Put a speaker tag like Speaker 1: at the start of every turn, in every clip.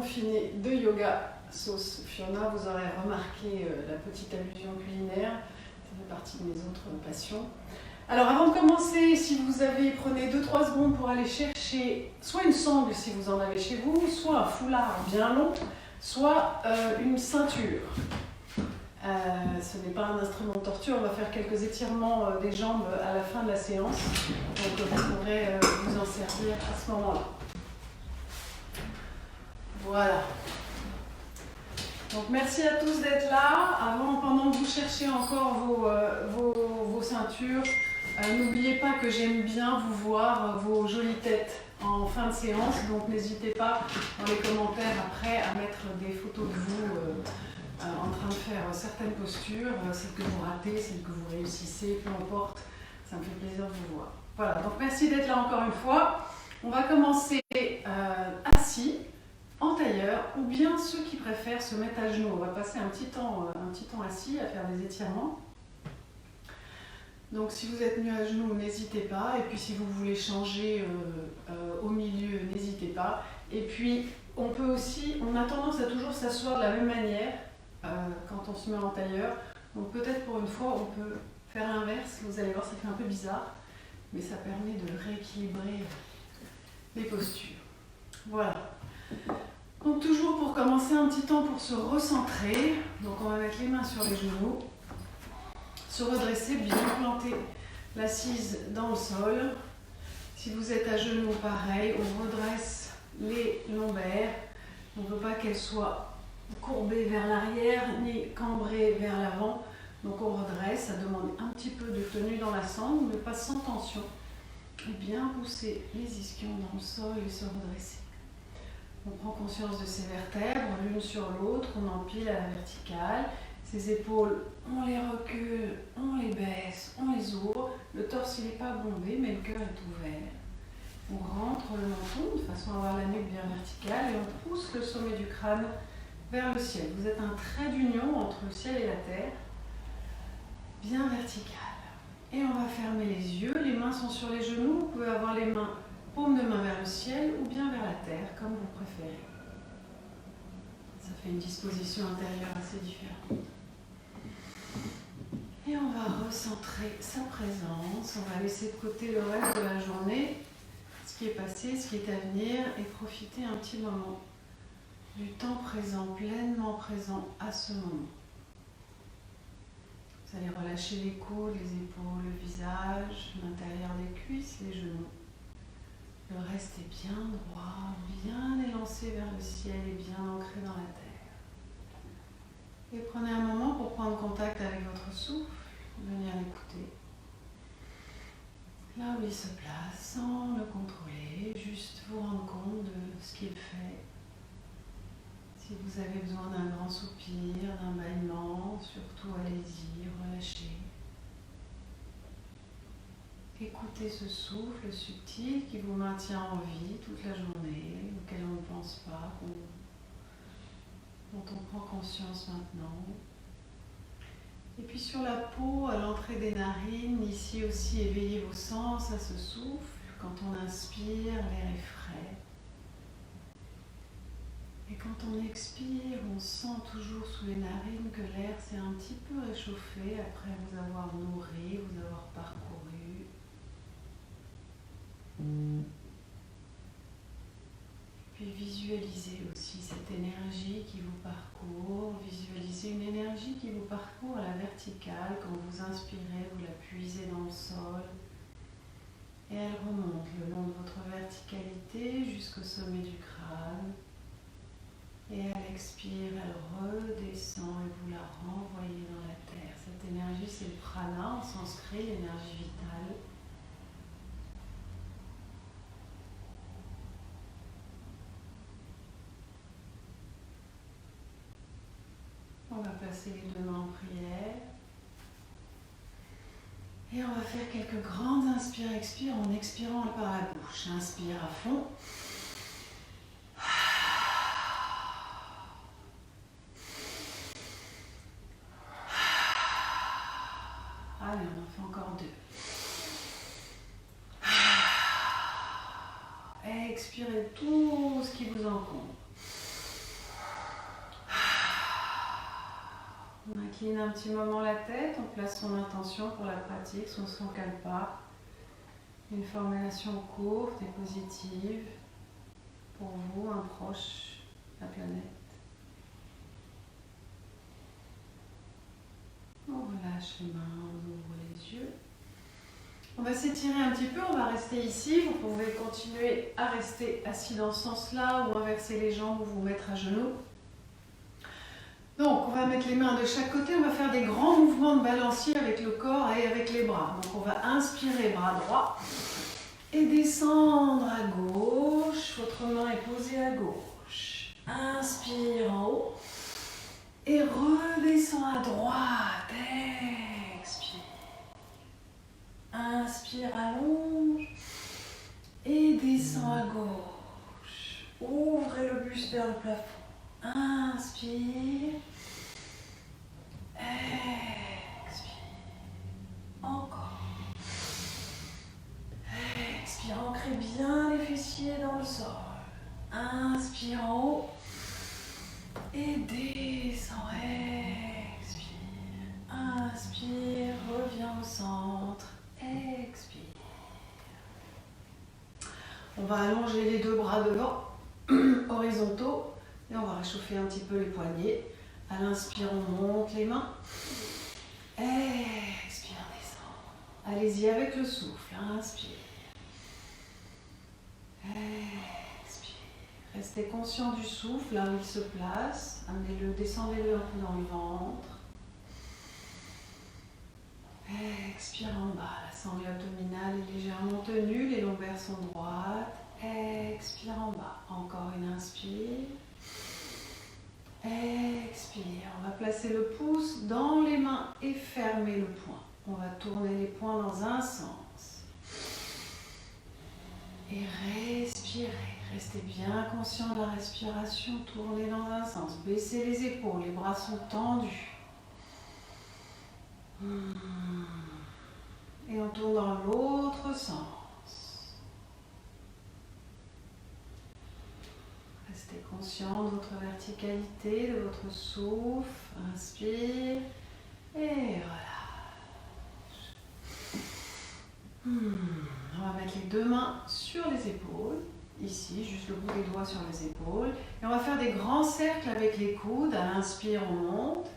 Speaker 1: confiné de yoga sauce Fiona. Vous aurez remarqué la petite allusion culinaire, ça fait partie de mes autres passions. Alors avant de commencer, si vous avez, prenez 2-3 secondes pour aller chercher soit une sangle si vous en avez chez vous, soit un foulard bien long, soit une ceinture. Ce n'est pas un instrument de torture, on va faire quelques étirements des jambes à la fin de la séance, donc vous pourrez vous en servir à ce moment-là. Voilà. Donc merci à tous d'être là. Pendant que vous cherchez encore vos ceintures, n'oubliez pas que j'aime bien vous voir vos jolies têtes en fin de séance, donc n'hésitez pas dans les commentaires après à mettre des photos de vous en train de faire certaines postures, celles que vous ratez, celles que vous réussissez, peu importe, ça me fait plaisir de vous voir. Voilà, donc merci d'être là encore une fois. On va commencer assis, en tailleur, ou bien ceux qui préfèrent se mettre à genoux. On va passer un petit temps assis à faire des étirements. Donc si vous êtes mieux à genoux, n'hésitez pas. Et puis si vous voulez changer au milieu, n'hésitez pas. Et puis on peut aussi, on a tendance à toujours s'asseoir de la même manière quand on se met en tailleur. Donc peut-être pour une fois, on peut faire l'inverse. Vous allez voir, ça fait un peu bizarre, mais ça permet de rééquilibrer les postures. Voilà. Donc toujours pour commencer, un petit temps pour se recentrer. Donc on va mettre les mains sur les genoux. Se redresser, bien planter l'assise dans le sol. Si vous êtes à genoux, pareil, on redresse les lombaires. On ne veut pas qu'elles soient courbées vers l'arrière ni cambrées vers l'avant. Donc on redresse, ça demande un petit peu de tenue dans la sangle, mais pas sans tension. Et bien pousser les ischions dans le sol et se redresser. On prend conscience de ses vertèbres, l'une sur l'autre, on empile à la verticale. Ces épaules, on les recule, on les baisse, on les ouvre. Le torse, il n'est pas bombé, mais le cœur est ouvert. On rentre le menton de façon à avoir la nuque bien verticale et on pousse le sommet du crâne vers le ciel. Vous êtes un trait d'union entre le ciel et la terre, bien vertical. Et on va fermer les yeux, les mains sont sur les genoux. Vous pouvez avoir les mains, paume de main vers le ciel ou bien vers la terre, comme vous préférez. Ça fait une disposition intérieure assez différente. Et on va recentrer sa présence, on va laisser de côté le reste de la journée, ce qui est passé, ce qui est à venir, et profiter un petit moment du temps présent, pleinement présent à ce moment. Vous allez relâcher les coudes, les épaules, le visage, l'intérieur des cuisses, les genoux. Le reste est bien droit, bien élancé vers le ciel et bien ancré dans la terre. Et prenez un moment pour prendre contact avec votre souffle, venir l'écouter. Là où il se place, sans le contrôler, juste vous rendre compte de ce qu'il fait. Si vous avez besoin d'un grand soupir, d'un bâillement, surtout allez-y, relâchez. Écoutez ce souffle subtil qui vous maintient en vie toute la journée, auquel on ne pense pas, dont on prend conscience maintenant. Et puis sur la peau, à l'entrée des narines, ici aussi éveillez vos sens à ce souffle. Quand on inspire, l'air est frais. Et quand on expire, on sent toujours sous les narines que l'air s'est un petit peu réchauffé après vous avoir nourri, vous avoir parcouru. Puis visualisez aussi cette énergie qui vous parcourt. Visualisez une énergie qui vous parcourt à la verticale. Quand vous inspirez, vous la puisez dans le sol. Et elle remonte le long de votre verticalité jusqu'au sommet du crâne. Et à l'expire, elle redescend et vous la renvoyez dans la terre. Cette énergie, c'est le prana en sanskrit, l'énergie vitale. On va placer les deux mains en prière. Et on va faire quelques grandes inspire-expire en expirant par la bouche. Inspire à fond. Allez, on en fait encore deux. Expirez tout ce qui vous encombre. On incline un petit moment la tête, on place son intention pour la pratique, son son calme pas. Une formulation courte et positive pour vous, un proche, la planète. On relâche les mains, on ouvre les yeux. On va s'étirer un petit peu, on va rester ici. Vous pouvez continuer à rester assis dans ce sens-là ou inverser les jambes ou vous mettre à genoux. Donc, on va mettre les mains de chaque côté. On va faire des grands mouvements de balancier avec le corps et avec les bras. Donc, on va inspirer, bras droit. Et descendre à gauche. Votre main est posée à gauche. Inspire en haut. Et redescend à droite. Expire. Inspire, allonge. Et descend à gauche. Ouvrez le buste vers le plafond. Inspire. Expire. Encore. Expire. Ancrez bien les fessiers dans le sol. Inspire en haut. Et descend. Expire. Inspire. Reviens au centre. Expire. On va allonger les deux bras devant, horizontaux. Et on va réchauffer un petit peu les poignets. À l'inspire, on monte les mains. Expire, descend. Allez-y avec le souffle. Inspire. Expire. Restez conscient du souffle, là où il se place. Amenez-le, descendez-le un peu dans le ventre. Expire en bas. La sangle abdominale est légèrement tenue. Les lombaires sont droites. Expire en bas. Encore une inspire. Expire. On va placer le pouce dans les mains et fermer le poing. On va tourner les poings dans un sens. Et respirez. Restez bien conscient de la respiration. Tournez dans un sens. Baissez les épaules. Les bras sont tendus. Et on tourne dans l'autre sens. Restez conscient de votre verticalité, de votre souffle. Inspire et relâche. On va mettre les deux mains sur les épaules. Ici, juste le bout des doigts sur les épaules. Et on va faire des grands cercles avec les coudes. À l'inspire, on monte.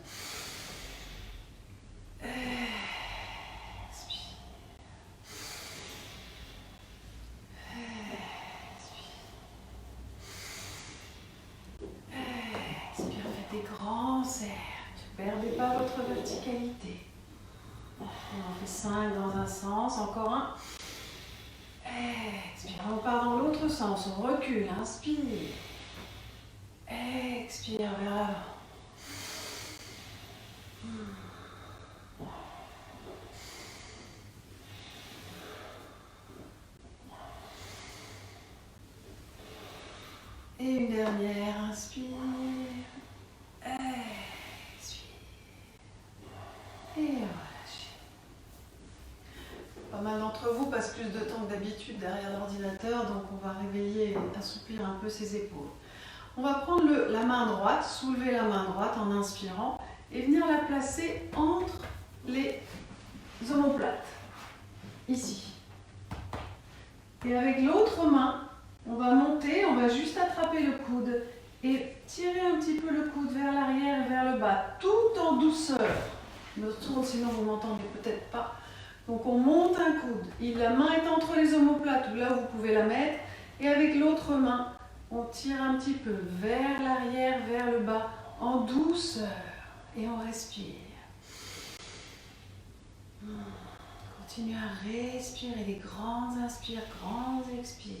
Speaker 1: Perdez pas votre verticalité. On en fait 5 dans un sens, encore un. Expire, on part dans l'autre sens, on recule, inspire. Expire vers l'avant. Et une dernière, inspire. Et relâchez. Pas mal d'entre vous passent plus de temps que d'habitude derrière l'ordinateur, donc on va réveiller et assouplir un peu ses épaules. On va prendre la main droite, soulever la main droite en inspirant et venir la placer entre les omoplates, ici. Et avec l'autre main, on va monter, on va juste attraper le coude et tirer un petit peu le coude vers l'arrière et vers le bas, tout en douceur. Je me tourne, sinon vous m'entendez peut-être pas. Donc on monte un coude. La main est entre les omoplates, ou là vous pouvez la mettre. Et avec l'autre main, on tire un petit peu vers l'arrière, vers le bas, en douceur. Et on respire. Continue à respirer des grands inspires, grands expires.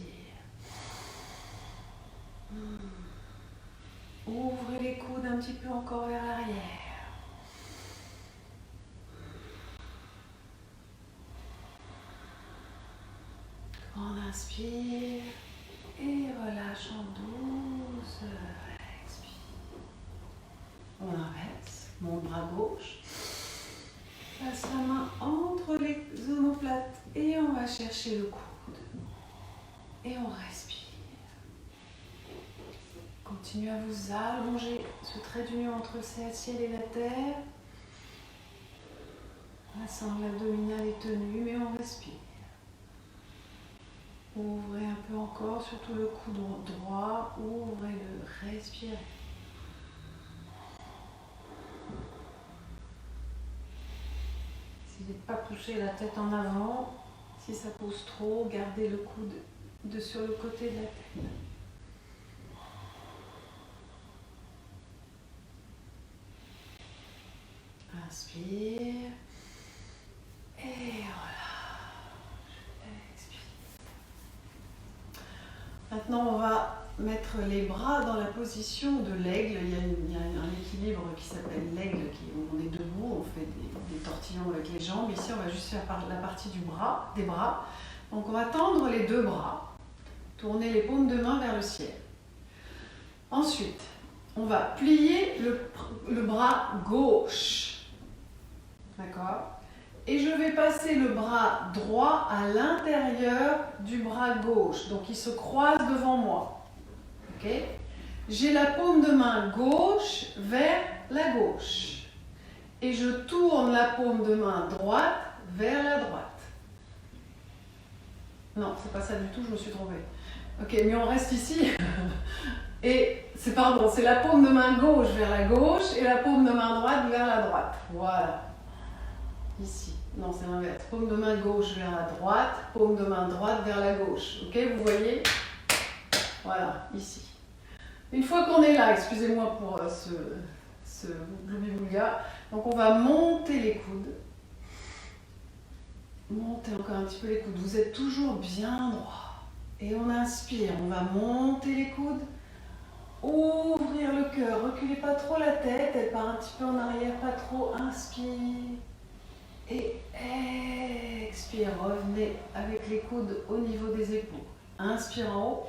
Speaker 1: Ouvrez les coudes un petit peu encore vers l'arrière. On inspire et relâche en douceur. Expire. On inverse. Mon bras gauche. Passe la main entre les omoplates et on va chercher le coude. Et on respire. Continuez à vous allonger ce trait d'union entre le ciel et la terre. La sangle abdominale est tenue, mais on respire. Ouvrez un peu encore, surtout le coude droit, ouvrez-le, respirez. N'essayez de ne pas pousser la tête en avant. Si ça pousse trop, gardez le coude sur le côté de la tête. Inspire. Et voilà. Expire. Maintenant, on va mettre les bras dans la position de l'aigle. Il y a un équilibre qui s'appelle l'aigle. On est debout, on fait des tortillons avec les jambes. Ici, on va juste faire la partie des bras. Donc, on va tendre les deux bras. Tourner les paumes de main vers le ciel. Ensuite, on va plier le bras gauche. D'accord ? Et je vais passer le bras droit à l'intérieur du bras gauche. Donc, il se croise devant moi. Ok ? J'ai la paume de main gauche vers la gauche. Et je tourne la paume de main droite vers la droite. Non, c'est pas ça du tout, je me suis trompée. Ok, mais on reste ici. Et c'est la paume de main gauche vers la gauche et la paume de main droite vers la droite. Voilà. Ici. Non, c'est l'inverse. Paume de main gauche vers la droite, paume de main droite vers la gauche. Ok, vous voyez ? Voilà, ici. Une fois qu'on est là, excusez-moi pour ce gloubi-boulga, donc on va monter les coudes. Montez encore un petit peu les coudes. Vous êtes toujours bien droit. Et on inspire, on va monter les coudes. Ouvrir le cœur, reculez pas trop la tête, elle part un petit peu en arrière, pas trop. Inspire. Et expire, revenez avec les coudes au niveau des épaules. Inspire en haut.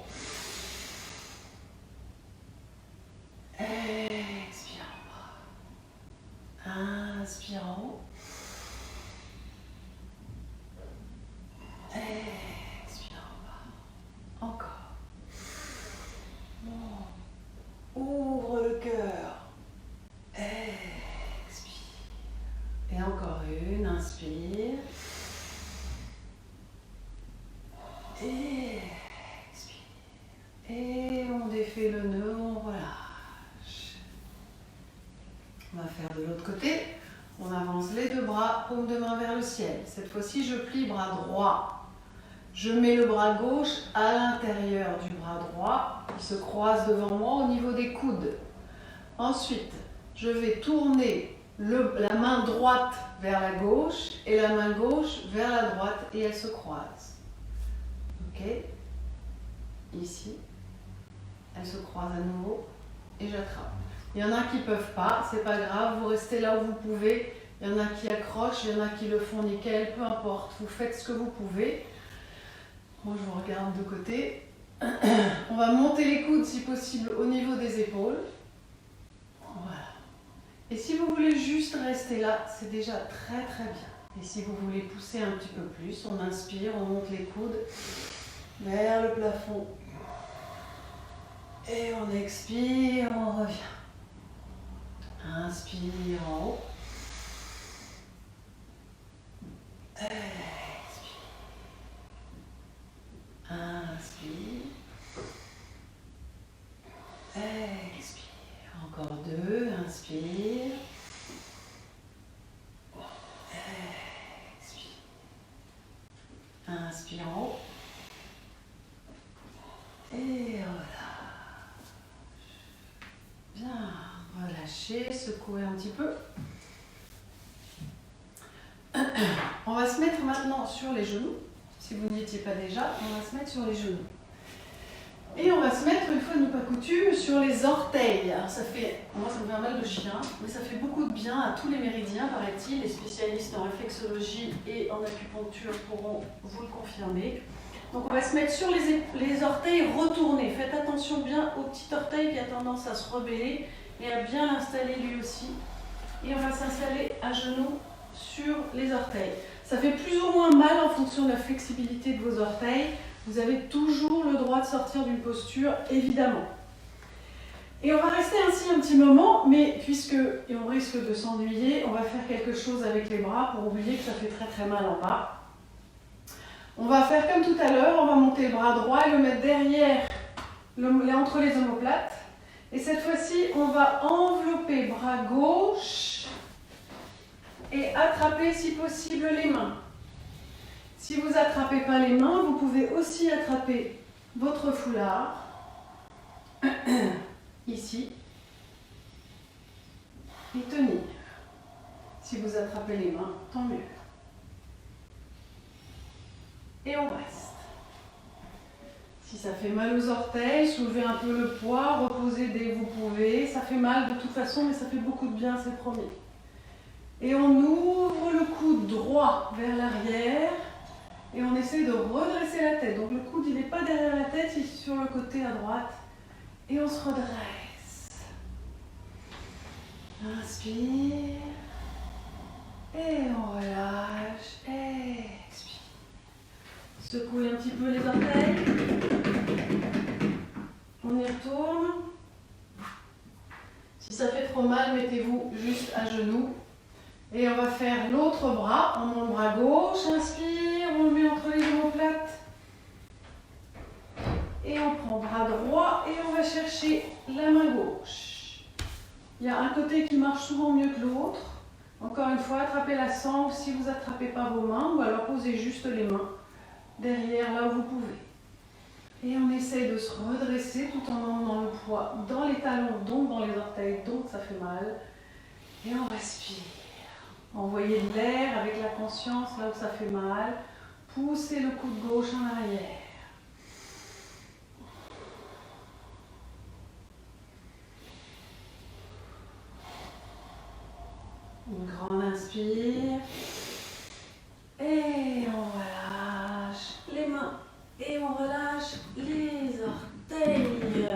Speaker 1: Expire en bas. Inspire en haut. Expire en bas. Encore. Bon. Ouvre le cœur. Expire. Et encore une, inspire. Et expire. Et on défait le nœud, on relâche. On va faire de l'autre côté. On avance les deux bras, paume de main vers le ciel. Cette fois-ci, je plie bras droit. Je mets le bras gauche à l'intérieur du bras droit. Il se croise devant moi au niveau des coudes. Ensuite, je vais tourner la main droite vers la gauche et la main gauche vers la droite et elles se croisent. Ok ? Ici, elles se croisent à nouveau et j'attrape. Il y en a qui ne peuvent pas, c'est pas grave, vous restez là où vous pouvez. Il y en a qui accrochent, il y en a qui le font nickel, peu importe, vous faites ce que vous pouvez. Moi je vous regarde de côté. On va monter les coudes si possible au niveau des épaules. Voilà. Et si vous voulez juste rester là, c'est déjà très très bien. Et si vous voulez pousser un petit peu plus, on inspire, on monte les coudes vers le plafond. Et on expire, on revient. Inspire en haut. Expire. Inspire. Expire. Encore deux. Inspire. Expire. Inspire en haut. Et voilà. Bien. Relâchez, secouez un petit peu. On va se mettre maintenant sur les genoux. Si vous n'y étiez pas déjà, on va se mettre sur les genoux. Et on va se mettre, une fois n'est pas coutume, sur les orteils. Alors moi ça me fait un mal de chien, mais ça fait beaucoup de bien à tous les méridiens, paraît-il. Les spécialistes en réflexologie et en acupuncture pourront vous le confirmer. Donc on va se mettre sur les orteils retournés. Faites attention bien au petit orteil qui a tendance à se rebeller et à bien l'installer lui aussi. Et on va s'installer à genoux sur les orteils. Ça fait plus ou moins mal en fonction de la flexibilité de vos orteils. Vous avez toujours le droit de sortir d'une posture, évidemment. Et on va rester ainsi un petit moment, mais puisque et on risque de s'ennuyer, on va faire quelque chose avec les bras pour oublier que ça fait très très mal en bas. On va faire comme tout à l'heure, on va monter le bras droit et le mettre derrière, entre les omoplates. Et cette fois-ci, on va envelopper bras gauche et attraper si possible les mains. Si vous n'attrapez pas les mains, vous pouvez aussi attraper votre foulard, ici, et tenir. Si vous attrapez les mains, tant mieux. Et on reste. Si ça fait mal aux orteils, soulevez un peu le poids, reposez dès que vous pouvez. Ça fait mal de toute façon, mais ça fait beaucoup de bien, c'est promis. Et on ouvre le coude droit vers l'arrière et on essaie de redresser la tête. Donc le coude, il n'est pas derrière la tête, il est sur le côté à droite. Et on se redresse. Inspire. Et on relâche. Expire. Secouez un petit peu les orteils. On y retourne. Si ça fait trop mal, mettez-vous juste à genoux. Et on va faire l'autre bras. On monte le bras gauche, inspire, on le met entre les omoplates. Et on prend le bras droit et on va chercher la main gauche. Il y a un côté qui marche souvent mieux que l'autre. Encore une fois, attrapez la sangle si vous n'attrapez pas vos mains ou alors posez juste les mains derrière là où vous pouvez. Et on essaye de se redresser tout en emmenant le poids dans les talons, donc dans les orteils, donc ça fait mal. Et on respire. Envoyez de l'air avec la conscience là où ça fait mal. Poussez le coude gauche en arrière. Une grande inspire. Et on relâche les mains. Et on relâche les orteils.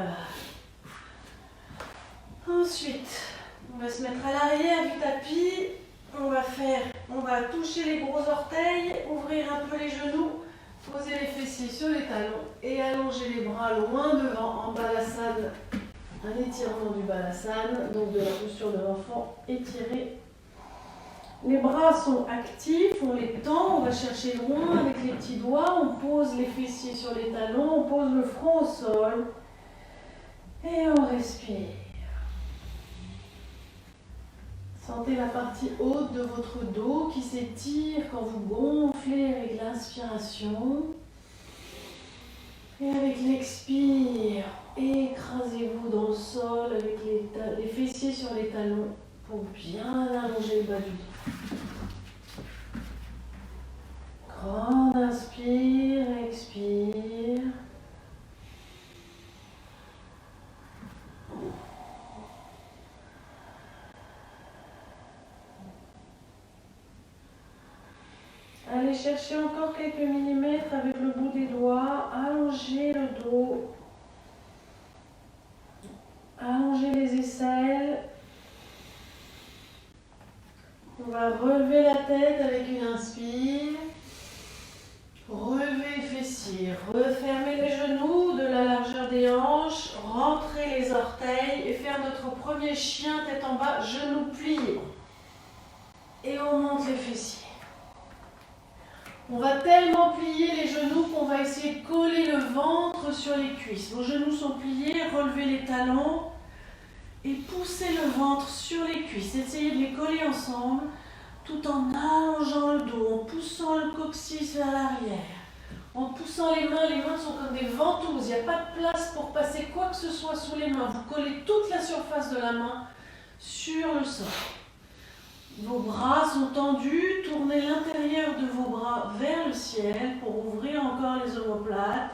Speaker 1: Ensuite, on va se mettre à l'arrière du tapis. On va toucher les gros orteils, ouvrir un peu les genoux, poser les fessiers sur les talons et allonger les bras loin devant en balasana. Un étirement du balasana, donc de la posture de l'enfant étirée. Les bras sont actifs, on les tend, on va chercher loin avec les petits doigts, on pose les fessiers sur les talons, on pose le front au sol et on respire. Sentez la partie haute de votre dos qui s'étire quand vous gonflez avec l'inspiration. Et avec l'expire, écrasez-vous dans le sol avec les fessiers sur les talons pour bien allonger le bas du dos. Grande inspire, expire. Allez chercher encore quelques millimètres avec le bout des doigts, allongez le dos, allongez les aisselles. On va relever la tête avec une inspire, relever les fessiers, refermer les genoux de la largeur des hanches, rentrer les orteils et faire notre premier chien tête en bas, genoux pliés. Et on monte les fessiers. On va tellement plier les genoux qu'on va essayer de coller le ventre sur les cuisses. Vos genoux sont pliés, relevez les talons et poussez le ventre sur les cuisses. Essayez de les coller ensemble tout en allongeant le dos, en poussant le coccyx vers l'arrière. En poussant les mains sont comme des ventouses. Il n'y a pas de place pour passer quoi que ce soit sous les mains. Vous collez toute la surface de la main sur le sol. Vos bras sont tendus, tournez l'intérieur de vos bras vers le ciel pour ouvrir encore les omoplates.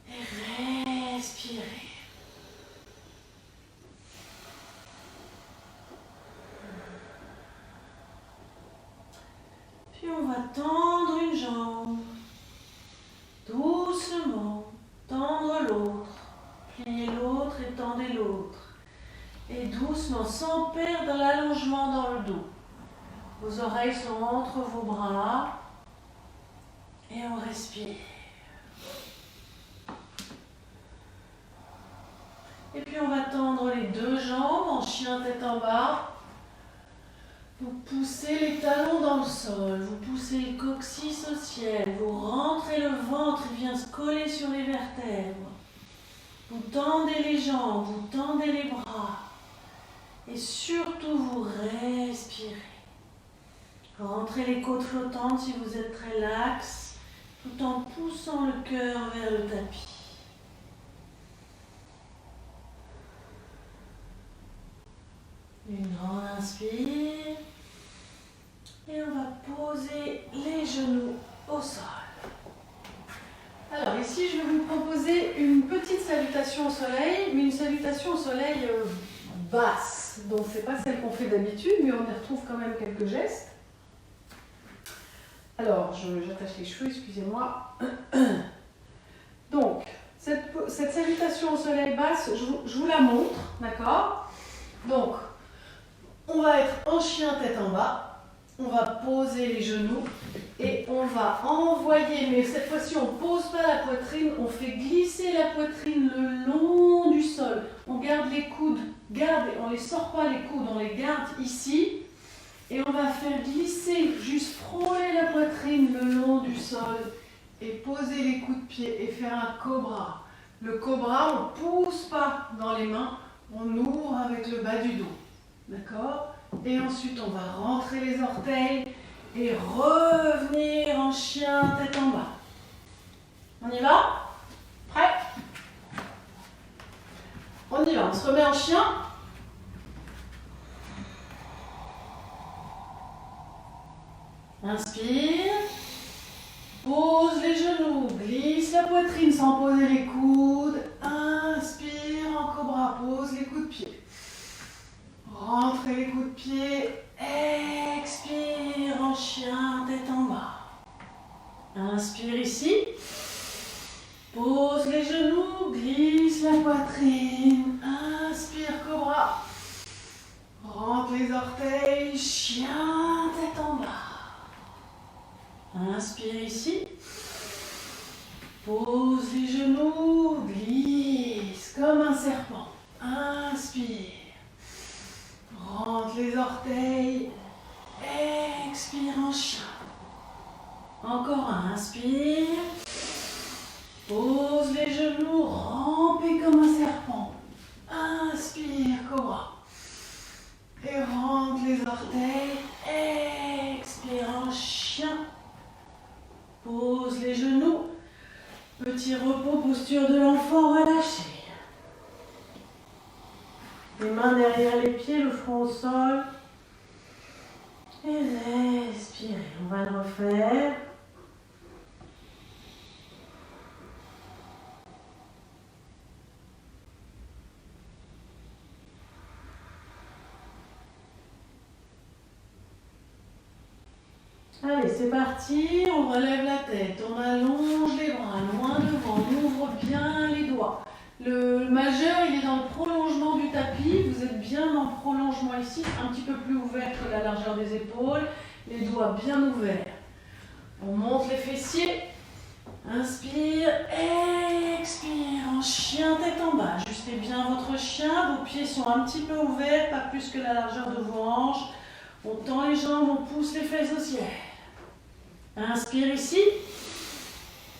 Speaker 1: Et respirez. Puis on va tendre une jambe, doucement, tendre l'autre, plier l'autre et tendez l'autre. Et doucement, sans perdre l'allongement dans le dos. Vos oreilles sont entre vos bras. Et on respire. Et puis on va tendre les deux jambes en chien tête en bas. Vous poussez les talons dans le sol, vous poussez le coccyx au ciel, vous rentrez le ventre, il vient se coller sur les vertèbres. Vous tendez les jambes, vous tendez les bras. Et surtout, vous respirez. Rentrez les côtes flottantes si vous êtes très lax, tout en poussant le cœur vers le tapis. Une grande inspire. Et on va poser les genoux au sol. Alors ici, je vais vous proposer une petite salutation au soleil, mais une salutation au soleil basse. Donc c'est pas celle qu'on fait d'habitude, mais on y retrouve quand même quelques gestes. Alors, j'attache les cheveux, excusez-moi. Donc, cette salutation au soleil basse, je vous la montre, d'accord? Donc, on va être en chien tête en bas. On va poser les genoux et on va envoyer, mais cette fois-ci on ne pose pas la poitrine, on fait glisser la poitrine le long du sol. On garde les coudes, on ne les sort pas les coudes, on les garde ici. Et on va faire glisser, juste frôler la poitrine le long du sol et poser les coups de pied et faire un cobra. Le cobra, on ne pousse pas dans les mains, on ouvre avec le bas du dos. D'accord ? Et ensuite, on va rentrer les orteils et revenir en chien tête en bas. On y va? Prêt? On y va, on se remet en chien. Inspire. Pose les genoux, glisse la poitrine sans poser les coudes. Inspire en cobra, pose les coups de pied. Rentrez les coups de pied, expire en chien, tête en bas. Inspire ici, pose les genoux, glisse la poitrine, inspire cobra. Rentre les orteils, chien, tête en bas. Inspire ici, pose les genoux, glisse comme un serpent. Inspire. Rentre les orteils, expire en chien. Encore un, inspire. Pose les genoux, rampez comme un serpent. Inspire, cobra. Et rentre les orteils, expire en chien. Pose les genoux. Petit repos, posture de l'enfant relâché. Les mains derrière les pieds, le front au sol. Et respirez. On va le refaire. Allez, c'est parti. On relève la tête. On allonge les bras loin devant. On ouvre bien les doigts. Le majeur, il est dans le prolongement du tapis. Vous êtes bien dans le prolongement ici, un petit peu plus ouvert que la largeur des épaules. Les doigts bien ouverts. On monte les fessiers. Inspire, expire en chien tête en bas. Ajustez bien votre chien. Vos pieds sont un petit peu ouverts, pas plus que la largeur de vos hanches. On tend les jambes, on pousse les fesses au ciel. Inspire ici.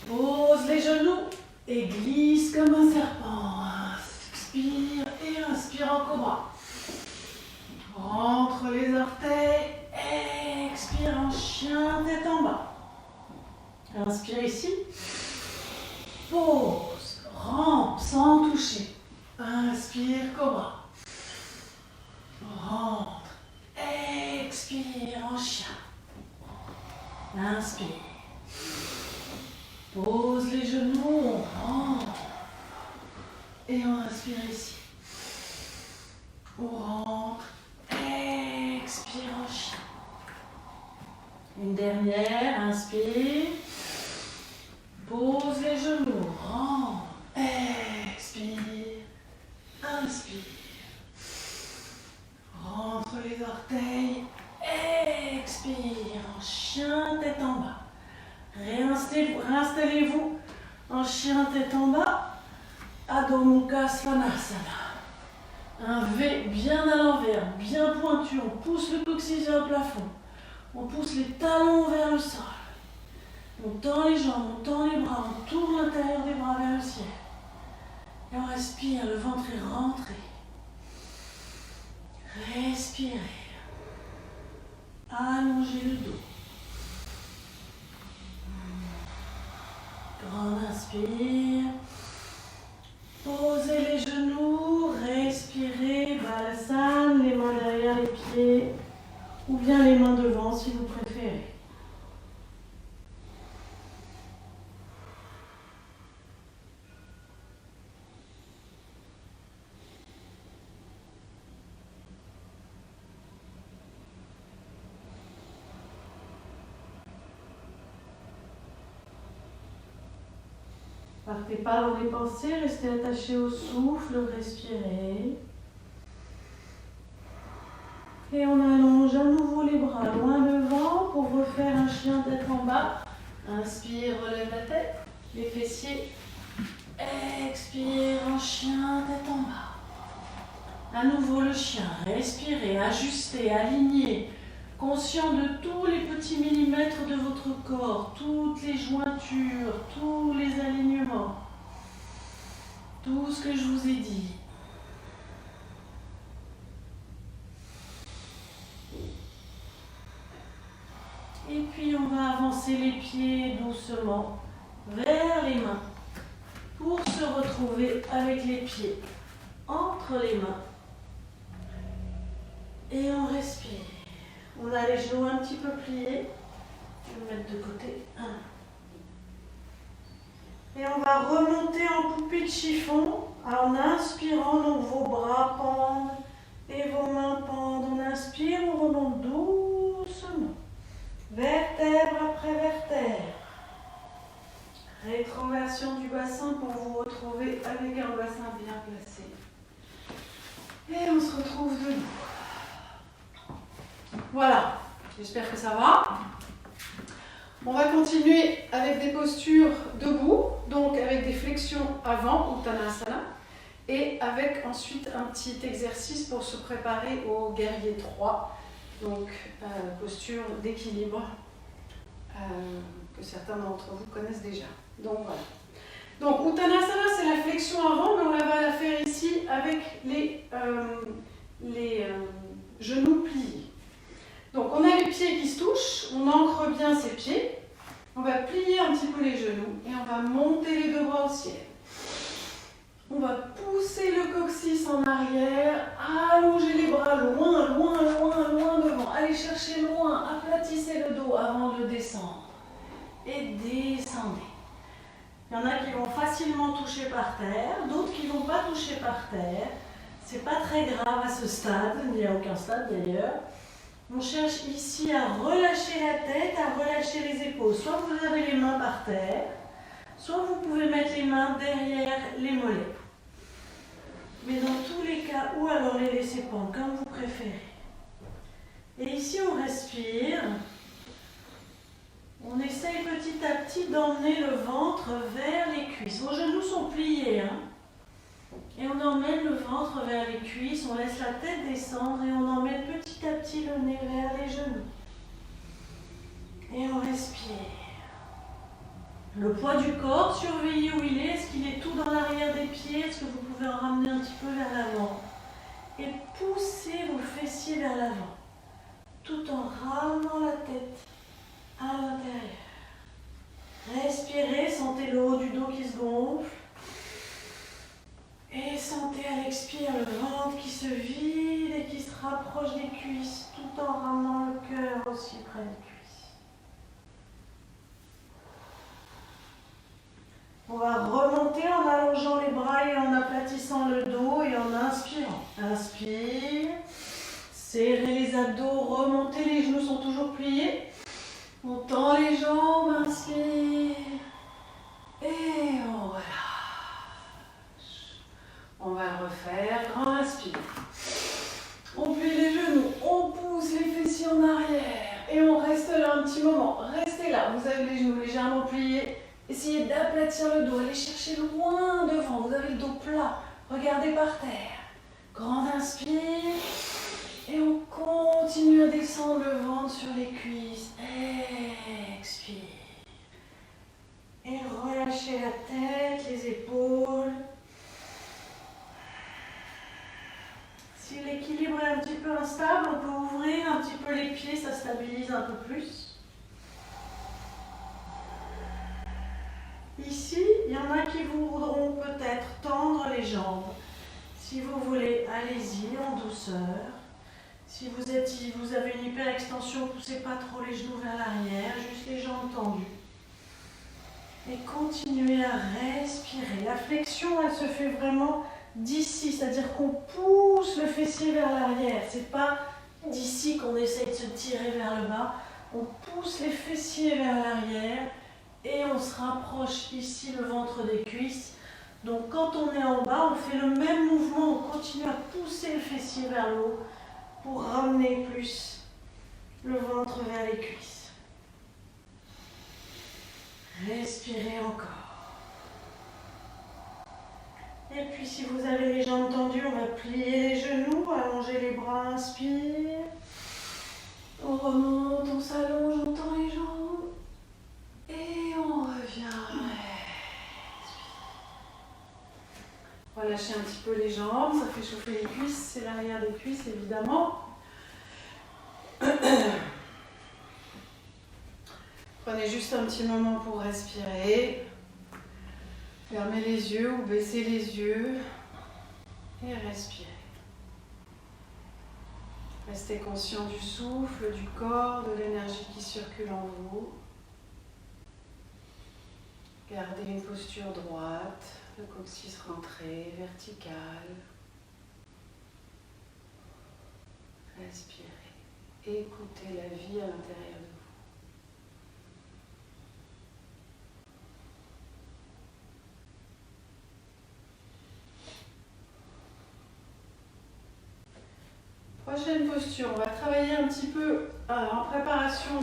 Speaker 1: Pose les genoux. Et glisse comme un serpent. Expire et inspire en cobra. Rentre les orteils. Expire en chien, tête en bas. Inspire ici. Pose. Rampe sans toucher. Inspire, cobra. Rentre. Expire en chien. Inspire. Pose les genoux, on rentre. Et on inspire ici. On rentre. Expire en chien. Une dernière, inspire. Pose les genoux, rentre. Expire. Inspire. Rentre les orteils. Expire en chien, tête en bas. Réinstallez-vous en chien tête en bas, Adho Mukha Svanasana.
Speaker 2: Un V bien à l'envers, bien pointu. On pousse le coccyx vers le plafond. On pousse les talons vers le sol. On tend les jambes, on tend les bras, on tourne l'intérieur des bras vers le ciel. Et on respire, le ventre est rentré. Respirez. Allongez le dos. Grande inspire. Posez les genoux, respirez, balsam, les mains derrière les pieds ou bien les mains devant si vous préférez. Partez pas dans les pensées, restez attaché au souffle, respirez. Et on allonge à nouveau les bras loin devant pour refaire un chien tête en bas. Inspire, relève la tête, les fessiers. Expire en chien tête en bas. À nouveau le chien, respirez, ajustez, alignez. Conscient de tous les petits millimètres de votre corps, toutes les jointures, tous les alignements, tout ce que je vous ai dit. Et puis on va avancer les pieds doucement vers les mains pour se retrouver avec les pieds entre les mains. Et on respire. On a les genoux un petit peu pliés. Je vais le mettre de côté. Et on va remonter en poupée de chiffon en inspirant. Donc vos bras pendent et vos mains pendent. On inspire, on remonte doucement. Vertèbre après vertèbre. Rétroversion du bassin pour vous retrouver avec un bassin bien placé. Et on se retrouve debout. Voilà, j'espère que ça va. On va continuer avec des postures debout, donc avec des flexions avant, Uttanasana, et avec ensuite un petit exercice pour se préparer au guerrier 3, donc posture d'équilibre que certains d'entre vous connaissent déjà. Donc voilà. Donc Uttanasana, c'est la flexion avant, mais on va la faire ici avec les genoux pliés. Donc on a les pieds qui se touchent, on ancre bien ses pieds, on va plier un petit peu les genoux et on va monter les deux bras au ciel. On va pousser le coccyx en arrière, allonger les bras loin, loin, loin, loin devant. Allez chercher loin, aplatissez le dos avant de descendre. Et descendez. Il y en a qui vont facilement toucher par terre, d'autres qui ne vont pas toucher par terre. C'est pas très grave à ce stade, il n'y a aucun stade d'ailleurs. On cherche ici à relâcher la tête, à relâcher les épaules. Soit vous avez les mains par terre, soit vous pouvez mettre les mains derrière les mollets. Mais dans tous les cas, ou alors les laisser pendre, comme vous préférez. Et ici, on respire. On essaye petit à petit d'emmener le ventre vers les cuisses. Vos genoux sont pliés, hein. Et on emmène le ventre vers les cuisses, on laisse la tête descendre et on emmène petit à petit le nez vers les genoux. Et on respire. Le poids du corps, surveillez où il est. Est-ce qu'il est tout dans l'arrière des pieds? Est-ce que vous pouvez en ramener un petit peu vers l'avant? Et poussez vos fessiers vers l'avant, tout en ramenant la tête à l'intérieur. Respirez, sentez le haut du dos qui se gonfle. Et sentez à l'expire le ventre qui se vide et qui se rapproche des cuisses, tout en ramenant le cœur aussi près des cuisses. On va remonter en allongeant les bras et en aplatissant le dos et en inspirant. Inspire, serrez les abdos, remontez, les genoux sont toujours pliés. On tend les jambes, inspire et on relâche. On va le refaire, grand inspire. On plie les genoux, on pousse les fessiers en arrière et on reste là un petit moment. Restez là, vous avez les genoux légèrement pliés. Essayez d'aplatir le dos, allez chercher loin devant, vous avez le dos plat. Regardez par terre. Grande inspire. Et on continue à descendre le ventre sur les cuisses. Expire. Et relâchez la tête, les épaules. Si l'équilibre est un petit peu instable, on peut ouvrir un petit peu les pieds, ça stabilise un peu plus. Ici, il y en a qui voudront peut-être tendre les jambes. Si vous voulez, allez-y en douceur. Si vous avez une hyperextension, poussez pas trop les genoux vers l'arrière, juste les jambes tendues. Et continuez à respirer. La flexion, elle se fait vraiment d'ici, c'est-à-dire qu'on pousse le fessier vers l'arrière. C'est pas d'ici qu'on essaye de se tirer vers le bas. On pousse les fessiers vers l'arrière et on se rapproche ici le ventre des cuisses. Donc quand on est en bas, on fait le même mouvement, on continue à pousser le fessier vers le haut pour ramener plus le ventre vers les cuisses. Respirez encore. Et puis si vous avez les jambes tendues, on va plier les genoux, allonger les bras, inspire. On remonte, on s'allonge, on tend les jambes. Et on revient. Relâchez un petit peu les jambes, ça fait chauffer les cuisses, c'est l'arrière des cuisses évidemment. Prenez juste un petit moment pour respirer. Fermez les yeux ou baissez les yeux et respirez. Restez conscient du souffle, du corps, de l'énergie qui circule en vous. Gardez une posture droite, le coccyx rentré, vertical. Respirez. Écoutez la vie à l'intérieur de vous. Prochaine posture, on va travailler un petit peu en préparation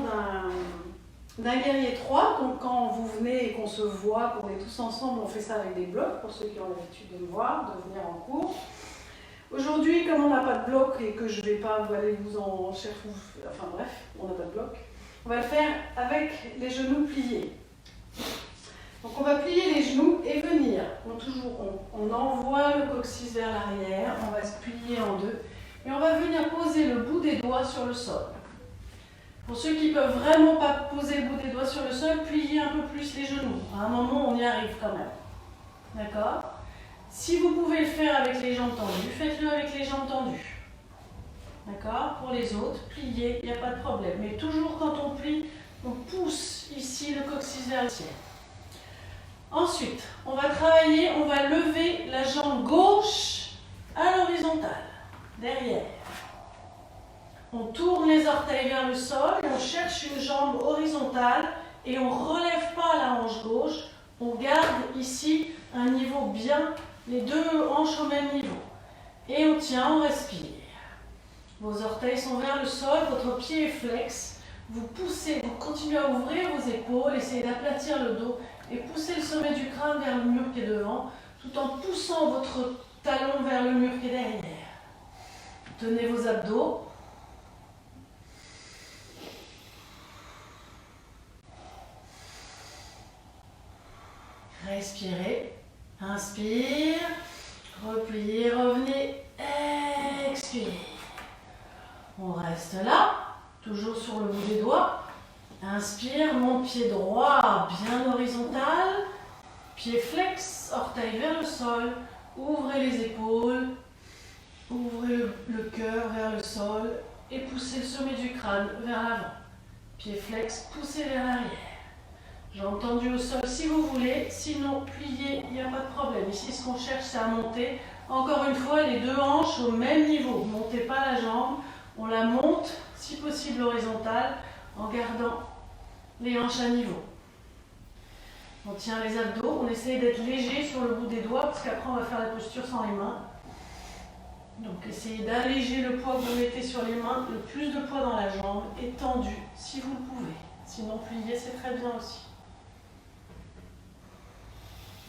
Speaker 2: d'un guerrier 3. Donc quand vous venez et qu'on se voit, qu'on est tous ensemble, on fait ça avec des blocs, pour ceux qui ont l'habitude de me voir, de venir en cours. Aujourd'hui, comme on n'a pas de bloc et que je ne vais pas aller vous en chercher, enfin bref, on n'a pas de bloc, on va le faire avec les genoux pliés. Donc on va plier les genoux et venir. On envoie le coccyx vers l'arrière, on va se plier en deux. Et on va venir poser le bout des doigts sur le sol. Pour ceux qui ne peuvent vraiment pas poser le bout des doigts sur le sol, pliez un peu plus les genoux. À un moment, on y arrive quand même. D'accord ? Si vous pouvez le faire avec les jambes tendues, faites-le avec les jambes tendues. D'accord ? Pour les autres, pliez, il n'y a pas de problème. Mais toujours quand on plie, on pousse ici le coccyx vers le ciel. Ensuite, on va travailler, on va lever la jambe gauche à l'horizontale. Derrière. On tourne les orteils vers le sol, on cherche une jambe horizontale et on ne relève pas la hanche gauche. On garde ici un niveau bien, les deux hanches au même niveau. Et on tient, on respire. Vos orteils sont vers le sol, votre pied est flex. Vous poussez, vous continuez à ouvrir vos épaules, essayez d'aplatir le dos et poussez le sommet du crâne vers le mur qui est devant, tout en poussant votre talon vers le mur qui est derrière. Tenez vos abdos. Respirez. Inspire. Repliez, revenez. Expire. On reste là, toujours sur le bout des doigts. Inspire, mon pied droit bien horizontal. Pied flex, orteil vers le sol. Ouvrez les épaules. Ouvrez le cœur vers le sol et poussez le sommet du crâne vers l'avant. Pied flex, poussez vers l'arrière. Jambes tendues au sol si vous voulez, sinon pliez, il n'y a pas de problème. Ici, ce qu'on cherche, c'est à monter. Encore une fois, les deux hanches au même niveau. Ne montez pas la jambe, on la monte, si possible horizontale, en gardant les hanches à niveau. On tient les abdos, on essaye d'être léger sur le bout des doigts, parce qu'après, on va faire la posture sans les mains. Donc essayez d'alléger le poids que vous mettez sur les mains, le plus de poids dans la jambe, étendu si vous le pouvez. Sinon plier c'est très bien aussi.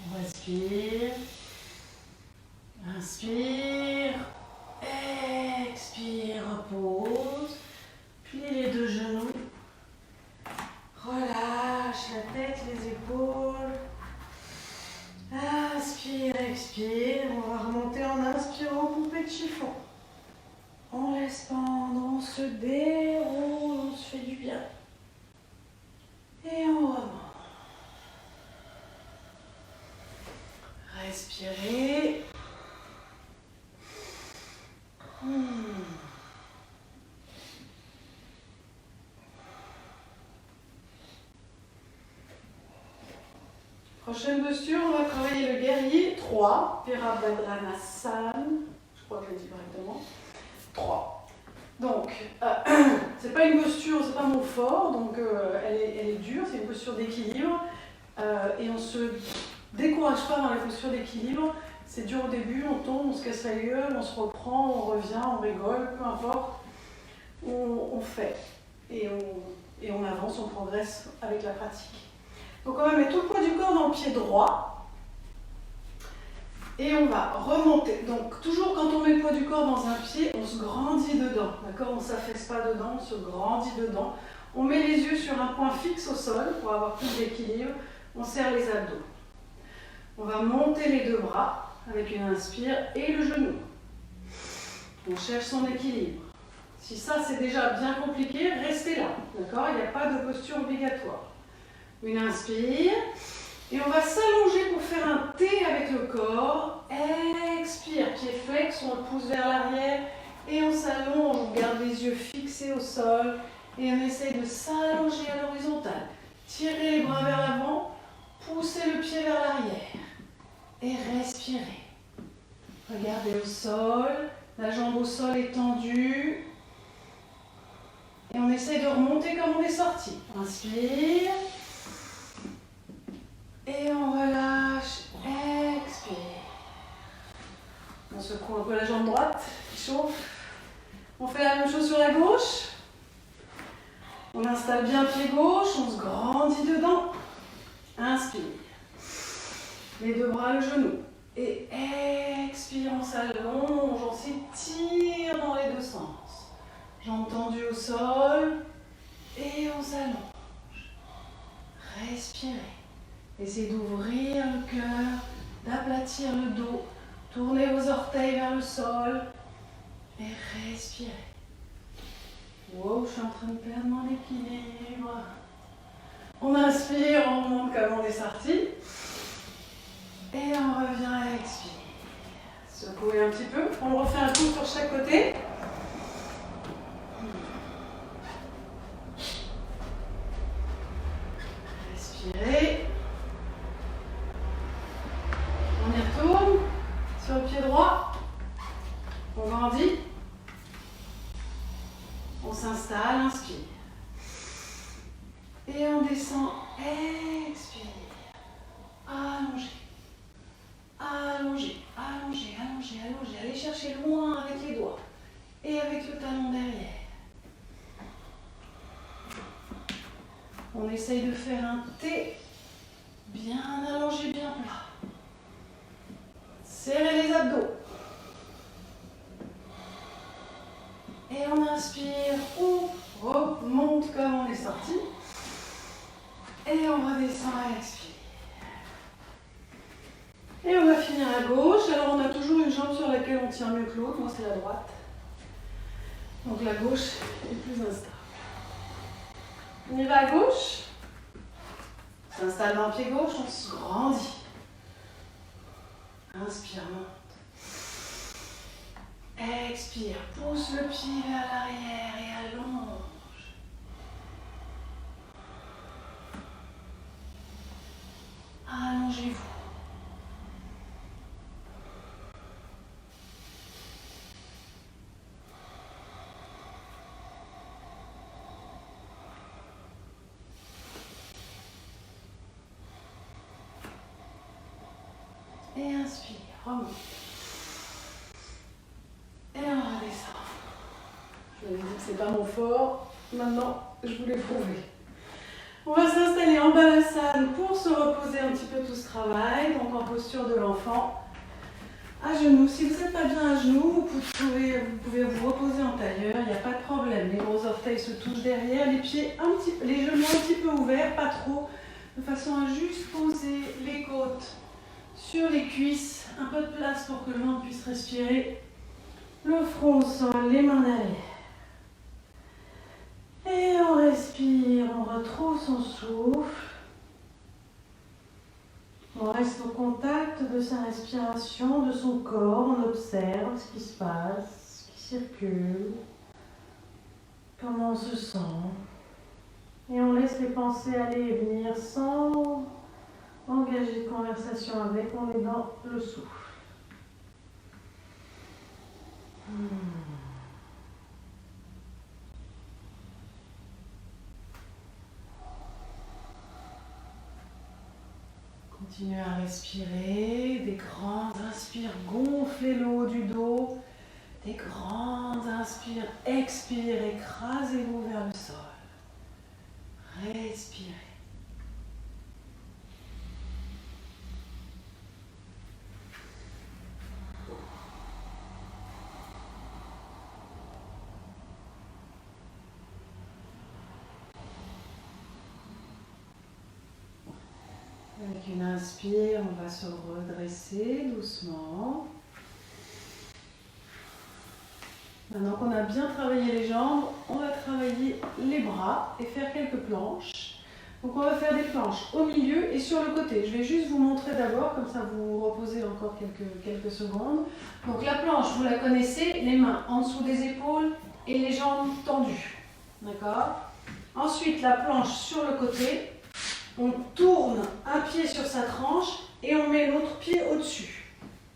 Speaker 2: On respire. Inspire. Expire, repose. Plie les deux genoux. Relâche la tête, les épaules. Inspire, expire. On va remonter en inspirant, poupée de chiffon. On laisse pendre, on se déroule, on se fait du bien. Et on remonte. Respirez. Prochaine posture, on va travailler le guerrier 3, Virabhadranasana. Je crois que je l'ai dit correctement. 3. Donc, c'est pas une posture, c'est pas mon fort, donc elle est dure, c'est une posture d'équilibre. Et on se décourage pas dans les postures d'équilibre. C'est dur au début, on tombe, on se casse la gueule, on se reprend, on revient, on rigole, peu importe. On fait. Et on avance, on progresse avec la pratique. Donc on va mettre tout le poids du corps dans le pied droit. Et on va remonter. Donc toujours quand on met le poids du corps dans un pied, on se grandit dedans. D'accord ? On ne s'affaisse pas dedans, on se grandit dedans. On met les yeux sur un point fixe au sol pour avoir plus d'équilibre. On serre les abdos. On va monter les deux bras avec une inspire et le genou. On cherche son équilibre. Si ça c'est déjà bien compliqué, restez là. D'accord ? Il n'y a pas de posture obligatoire. Une inspire. Et on va s'allonger pour faire un T avec le corps. Expire, pied flex, on le pousse vers l'arrière. Et on s'allonge, on garde les yeux fixés au sol. Et on essaye de s'allonger à l'horizontale. Tirez les bras vers l'avant. Poussez le pied vers l'arrière. Et respirez. Regardez au sol. La jambe au sol est tendue. Et on essaye de remonter comme on est sorti. Inspire. Et on relâche. Expire. On secoue un peu la jambe droite. Chauffe. On fait la même chose sur la gauche. On installe bien le pied gauche. On se grandit dedans. Inspire. Les deux bras, le genou. Et expire, on s'allonge, on s'étire dans les deux sens. Jambes tendues au sol. Et on s'allonge. Respirez. Essayez d'ouvrir le cœur, d'aplatir le dos. Tournez vos orteils vers le sol. Et respirez. Wow, je suis en train de perdre mon équilibre. On inspire, on monte comme on est sorti. Et on revient à expirer. Secouez un petit peu. On refait un coup sur chaque côté. Respirez. On y retourne. Sur le pied droit. On grandit. On s'installe, inspire. Et on descend, expire. Allongez. Allongez, allongez, allongez, allongez. Allez chercher loin avec les doigts. Et avec le talon derrière. On essaye de faire un T. Bien allongé, bien plat. Serrez les abdos. Et on inspire, on remonte comme on est sorti. Et on redescend à expire. Et on va finir à gauche. Alors on a toujours une jambe sur laquelle on tient mieux que l'autre. Moi c'est la droite. Donc la gauche est plus instable. On y va à gauche. On s'installe dans le pied gauche, on se grandit. Inspire, monte. Expire, pousse le pied vers l'arrière et allonge. Allongez-vous. Et inspire, remonte. Et on redescend. Je vous ai dit que c'est pas mon fort. Maintenant, je vous l'ai prouvé. On va s'installer en balasane pour se reposer un petit peu tout ce travail. Donc en posture de l'enfant. À genoux. Si vous n'êtes pas bien à genoux, vous pouvez vous reposer en tailleur, il n'y a pas de problème. Les gros orteils se touchent derrière, les genoux un petit peu ouverts, pas trop, de façon à juste poser les côtes sur les cuisses, un peu de place pour que le ventre puisse respirer. Le front au sol, les mains derrière. Et on respire, on retrouve son souffle. On reste au contact de sa respiration, de son corps, on observe ce qui se passe, ce qui circule, comment on se sent. Et on laisse les pensées aller et venir sans engager de conversation avec, on est dans le souffle. Continuez à respirer, des grandes inspires, gonflez le haut du dos, des grandes inspires, expire, écrasez-vous vers le sol. Respirez. Avec une inspire, on va se redresser doucement. Maintenant qu'on a bien travaillé les jambes, on va travailler les bras et faire quelques planches. Donc on va faire des planches au milieu et sur le côté. Je vais juste vous montrer d'abord, comme ça vous reposez encore quelques secondes. Donc la planche, vous la connaissez, les mains en dessous des épaules et les jambes tendues. D'accord ? Ensuite, la planche sur le côté. On tourne un pied sur sa tranche et on met l'autre pied au-dessus.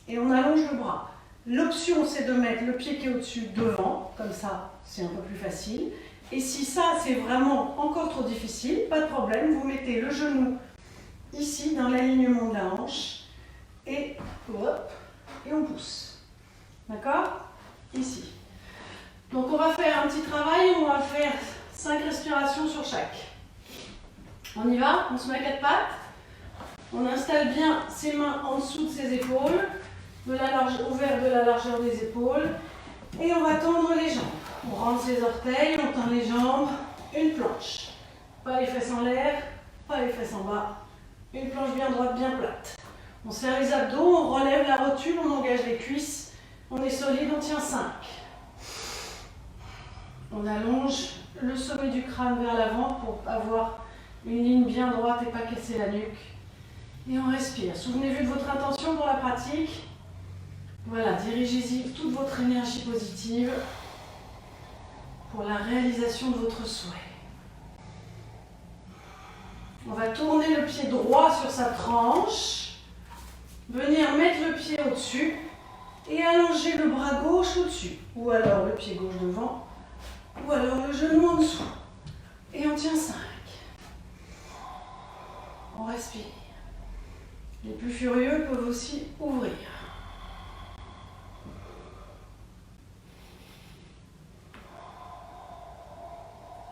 Speaker 2: Et on allonge le bras. L'option, c'est de mettre le pied qui est au-dessus devant, comme ça, c'est un peu plus facile. Et si ça, c'est vraiment encore trop difficile, pas de problème, vous mettez le genou ici, dans l'alignement de la hanche, et hop, et on pousse. D'accord ? Ici. Donc on va faire un petit travail, on va faire 5 respirations sur chaque. On y va, on se met à 4 pattes, on installe bien ses mains en dessous de ses épaules, ouvert de la largeur des épaules, et on va tendre les jambes. On rentre ses orteils, on tend les jambes, une planche. Pas les fesses en l'air, pas les fesses en bas, une planche bien droite, bien plate. On serre les abdos, on relève la rotule, on engage les cuisses, on est solide, on tient 5. On allonge le sommet du crâne vers l'avant pour avoir une ligne bien droite et pas casser la nuque. Et on respire. Souvenez-vous de votre intention pour la pratique. Voilà, dirigez-y toute votre énergie positive pour la réalisation de votre souhait. On va tourner le pied droit sur sa tranche, venir mettre le pied au-dessus et allonger le bras gauche au-dessus. Ou alors le pied gauche devant, ou alors le genou en dessous. Et on tient 5. On respire. Les plus furieux peuvent aussi ouvrir.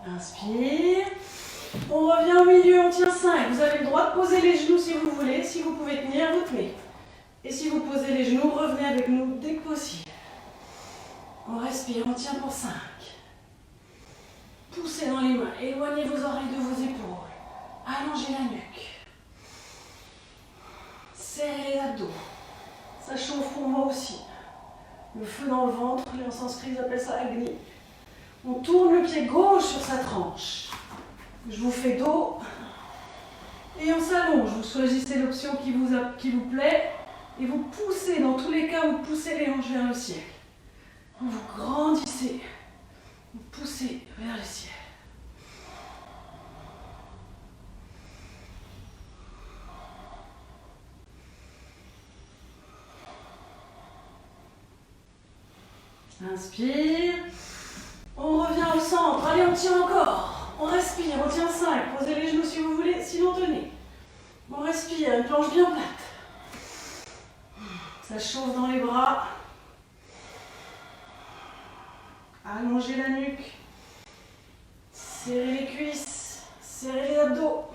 Speaker 2: Inspire. On revient au milieu, on tient 5. Vous avez le droit de poser les genoux si vous voulez. Si vous pouvez tenir, vous tenez. Et si vous posez les genoux, revenez avec nous dès que possible. On respire, on tient pour 5. Poussez dans les mains, éloignez vos oreilles de vos épaules. Allongez la nuque. Serrez les abdos. Ça chauffe pour moi aussi. Le feu dans le ventre, les en sanskrit ils appellent ça Agni. On tourne le pied gauche sur sa tranche. Je vous fais dos. Et on s'allonge. Vous choisissez l'option qui vous plaît. Et vous poussez, dans tous les cas, vous poussez les hanches vers le ciel. Vous grandissez. Vous poussez vers le ciel. Inspire. On revient au centre. Allez, on tient encore. On respire, on tient 5. Posez les genoux si vous voulez, sinon tenez. On respire, une planche bien plate. Ça chauffe dans les bras. Allongez la nuque. Serrez les cuisses. Serrez les abdos.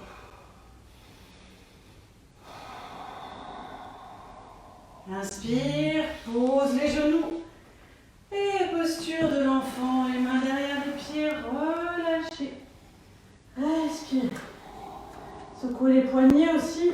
Speaker 2: Inspire. expire. Secouez les poignets aussi.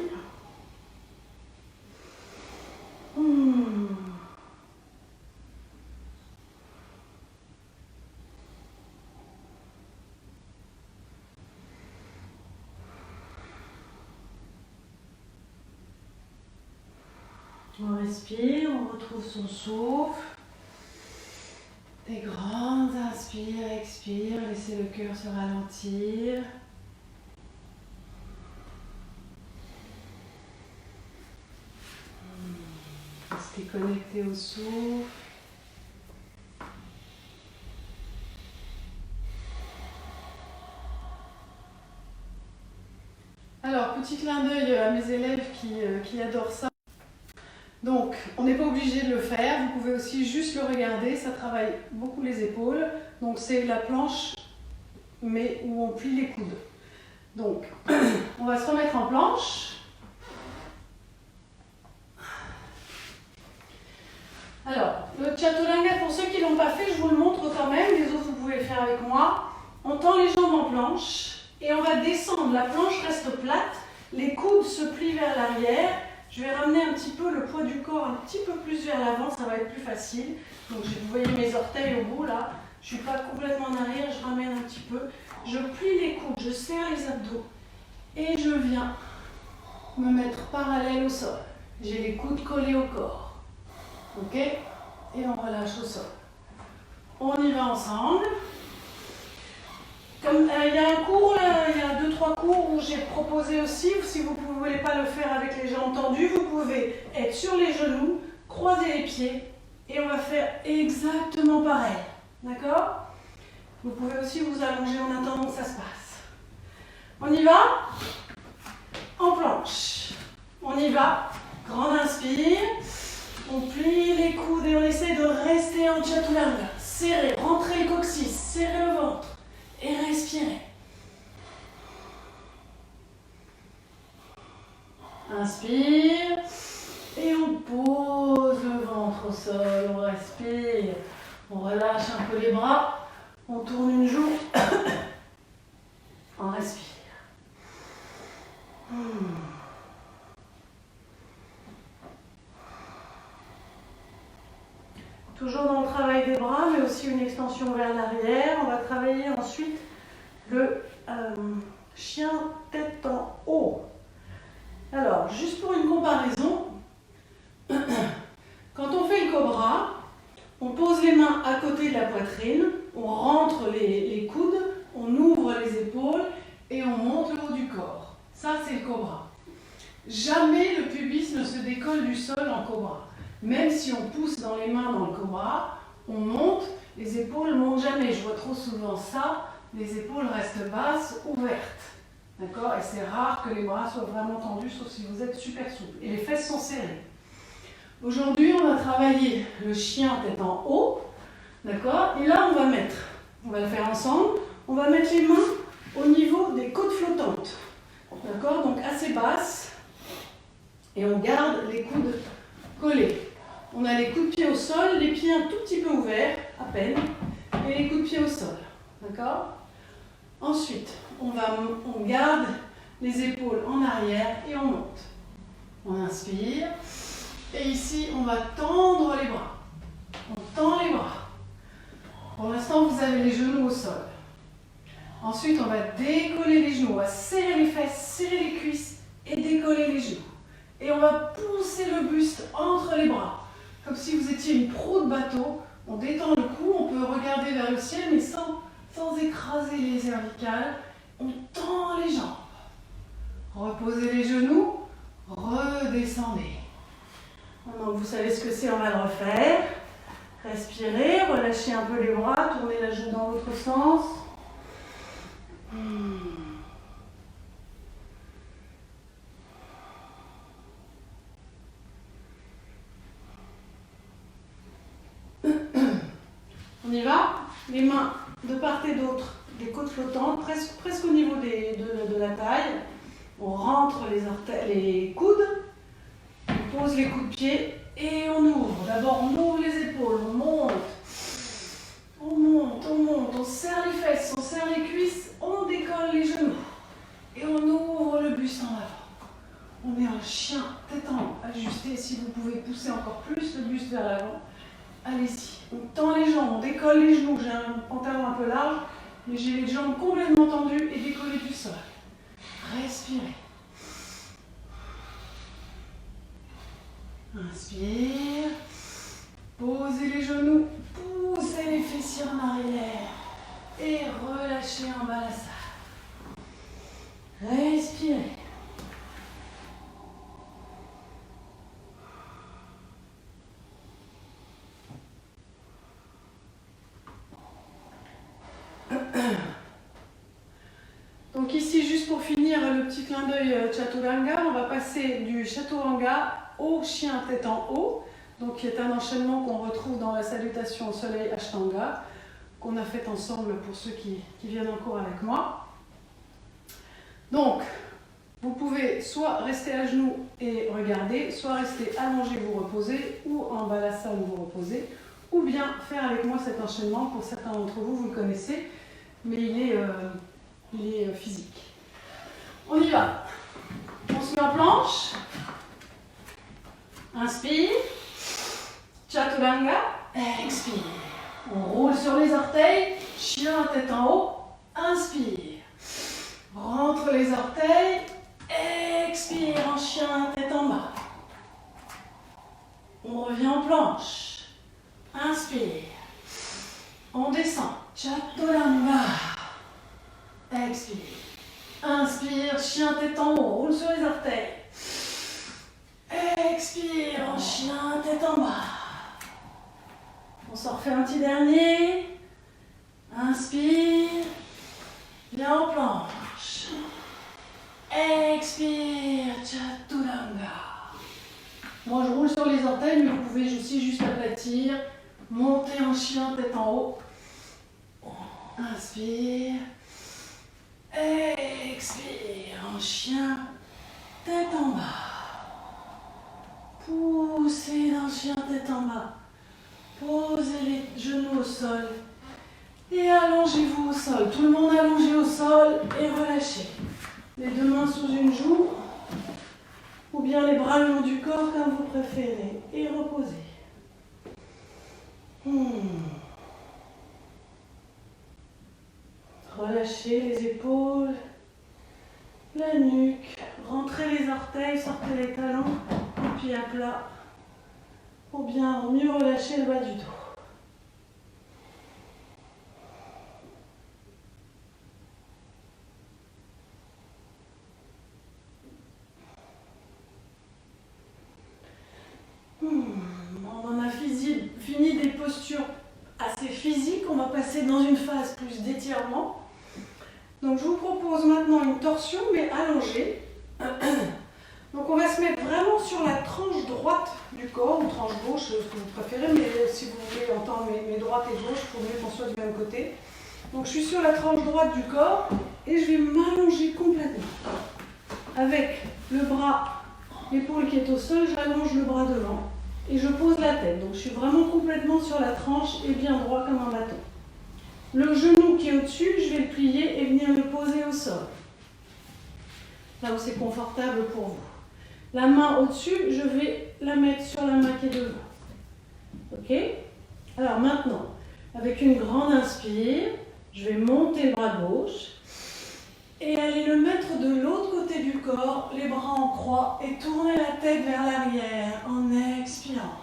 Speaker 2: On respire, on retrouve son souffle. Des grandes inspires, expire, laissez le cœur se ralentir. Restez connecté au souffle. Alors, petit clin d'œil à mes élèves qui adorent ça. Donc, on n'est pas obligé de le faire, vous pouvez aussi juste le regarder, ça travaille beaucoup les épaules. Donc, c'est la planche, mais où on plie les coudes. Donc, on va se remettre en planche. Alors, le chaturanga, pour ceux qui ne l'ont pas fait, je vous le montre quand même, les autres vous pouvez le faire avec moi. On tend les jambes en planche et on va descendre, la planche reste plate, les coudes se plient vers l'arrière. Je vais ramener un petit peu le poids du corps un petit peu plus vers l'avant, ça va être plus facile. Donc vous voyez mes orteils au bout là, je ne suis pas complètement en arrière, je ramène un petit peu. Je plie les coudes, je serre les abdos et je viens me mettre parallèle au sol. J'ai les coudes collés au corps. Ok? Et on relâche au sol. On y va ensemble. Comme il y a un cours, il y a 2-3 cours où j'ai proposé aussi, si vous ne voulez pas le faire avec les jambes tendues, vous pouvez être sur les genoux, croiser les pieds et on va faire exactement pareil. D'accord? Vous pouvez aussi vous allonger en attendant que ça se passe. On y va? En planche. On y va. Grande inspire. On plie les coudes et on essaie de rester en chaturanga. Serrez, rentrez le coccyx, serrez le ventre. Et respirez. Inspire. Et on pose le ventre au sol. On respire. On relâche un peu les bras. On tourne une joue. On respire. Toujours dans le travail des bras, mais aussi une extension vers l'arrière. On va travailler ensuite le chien tête en haut. Alors, juste pour une comparaison, quand on fait le cobra, on pose les mains à côté de la poitrine, on rentre les coudes, on ouvre les épaules et on monte le haut du corps. Ça, c'est le cobra. Jamais le pubis ne se décolle du sol en cobra. Même si on pousse dans les mains dans le cobra, on monte, les épaules ne montent jamais. Je vois trop souvent ça, les épaules restent basses, ouvertes. D'accord? Et c'est rare que les bras soient vraiment tendus, sauf si vous êtes super souple. Et les fesses sont serrées. Aujourd'hui, on va travailler le chien tête en haut. D'accord? Et là, on va le faire ensemble, on va mettre les mains au niveau des côtes flottantes. D'accord? Donc assez basses. Et on garde les coudes collés. On a les coups de pied au sol, les pieds un tout petit peu ouverts, à peine, et les coups de pied au sol. D'accord? Ensuite, on garde les épaules en arrière et on monte. On inspire. Et ici, on va tendre les bras. On tend les bras. Pour l'instant, vous avez les genoux au sol. Ensuite, on va décoller les genoux. On va serrer les fesses, serrer les cuisses et décoller les genoux. Et on va pousser le buste entre les bras. Comme si vous étiez une proue de bateau. On détend le cou, on peut regarder vers le ciel, mais sans écraser les cervicales. On tend les jambes. Reposez les genoux. Redescendez. Donc vous savez ce que c'est, on va le refaire. Respirez, relâchez un peu les bras, tournez la joue dans l'autre sens. On y va. Les mains de part et d'autre, des côtes flottantes, presque au niveau de la taille. On rentre les coudes, on pose les coups de pied et on ouvre. D'abord, on ouvre les épaules, on monte, on serre les fesses, on serre les cuisses, on décolle les genoux. un chien tête en haut. Ajustez, si vous pouvez pousser encore plus le buste vers l'avant. Allez-y. On tend les jambes, on décolle les genoux. J'ai un pantalon un peu large, mais j'ai les jambes complètement tendues et décollées du sol. Respirez. Inspire. Posez les genoux. Poussez les fessiers en arrière. Et relâchez en bas la salle. Respirez. Donc ici, juste pour finir le petit clin d'œil Chaturanga, on va passer du Chaturanga au chien tête en haut, donc qui est un enchaînement qu'on retrouve dans la salutation au soleil Ashtanga, qu'on a fait ensemble pour ceux qui viennent en cours avec moi. Donc, vous pouvez soit rester à genoux et regarder, soit rester allongé, vous reposer, ou en balasa où vous reposez, ou bien faire avec moi cet enchaînement. Pour certains d'entre vous, vous le connaissez, mais il est physique. On y va. On se met en planche. Inspire. Chaturanga. Expire. On roule sur les orteils. Chien tête en haut. Inspire. Rentre les orteils. Expire en chien tête en bas. On revient en planche. Inspire. On descend. Chaturanga. Expire. Inspire, chien tête en haut, roule sur les orteils. Expire, en chien tête en bas. On s'en refait un petit dernier. Inspire. Viens en planche. Expire, Chaturanga. Moi je roule sur les orteils, mais vous pouvez aussi juste aplatir. Monter en chien tête en haut. Inspire. Expire en chien, tête en bas. Poussez dans chien, tête en bas. Posez les genoux au sol et allongez-vous au sol. Tout le monde allongé au sol et relâchez. Les deux mains sous une joue ou bien les bras le long du corps comme vous préférez et reposez. Relâchez les épaules, la nuque, rentrez les orteils, sortez les talons, et puis à plat, pour bien mieux relâcher le bas du dos. On a fini des postures assez physiques, on va passer dans une phase plus d'étirement. Donc je vous propose maintenant une torsion mais allongée. Donc on va se mettre vraiment sur la tranche droite du corps, ou tranche gauche, ce que vous préférez, mais si vous voulez entendre mes droites et gauches, il faut mieux qu'on soit du même côté. Donc je suis sur la tranche droite du corps et je vais m'allonger complètement. Avec le bras, l'épaule qui est au sol, j'allonge le bras devant et je pose la tête. Donc je suis vraiment complètement sur la tranche et bien droit comme un bâton. Le genou qui est au-dessus, je vais le plier et venir le poser au sol. Là où c'est confortable pour vous. La main au-dessus, je vais la mettre sur la main qui est devant. Ok? Alors maintenant, avec une grande inspire, je vais monter le bras gauche et aller le mettre de l'autre côté du corps, les bras en croix et tourner la tête vers l'arrière en expirant.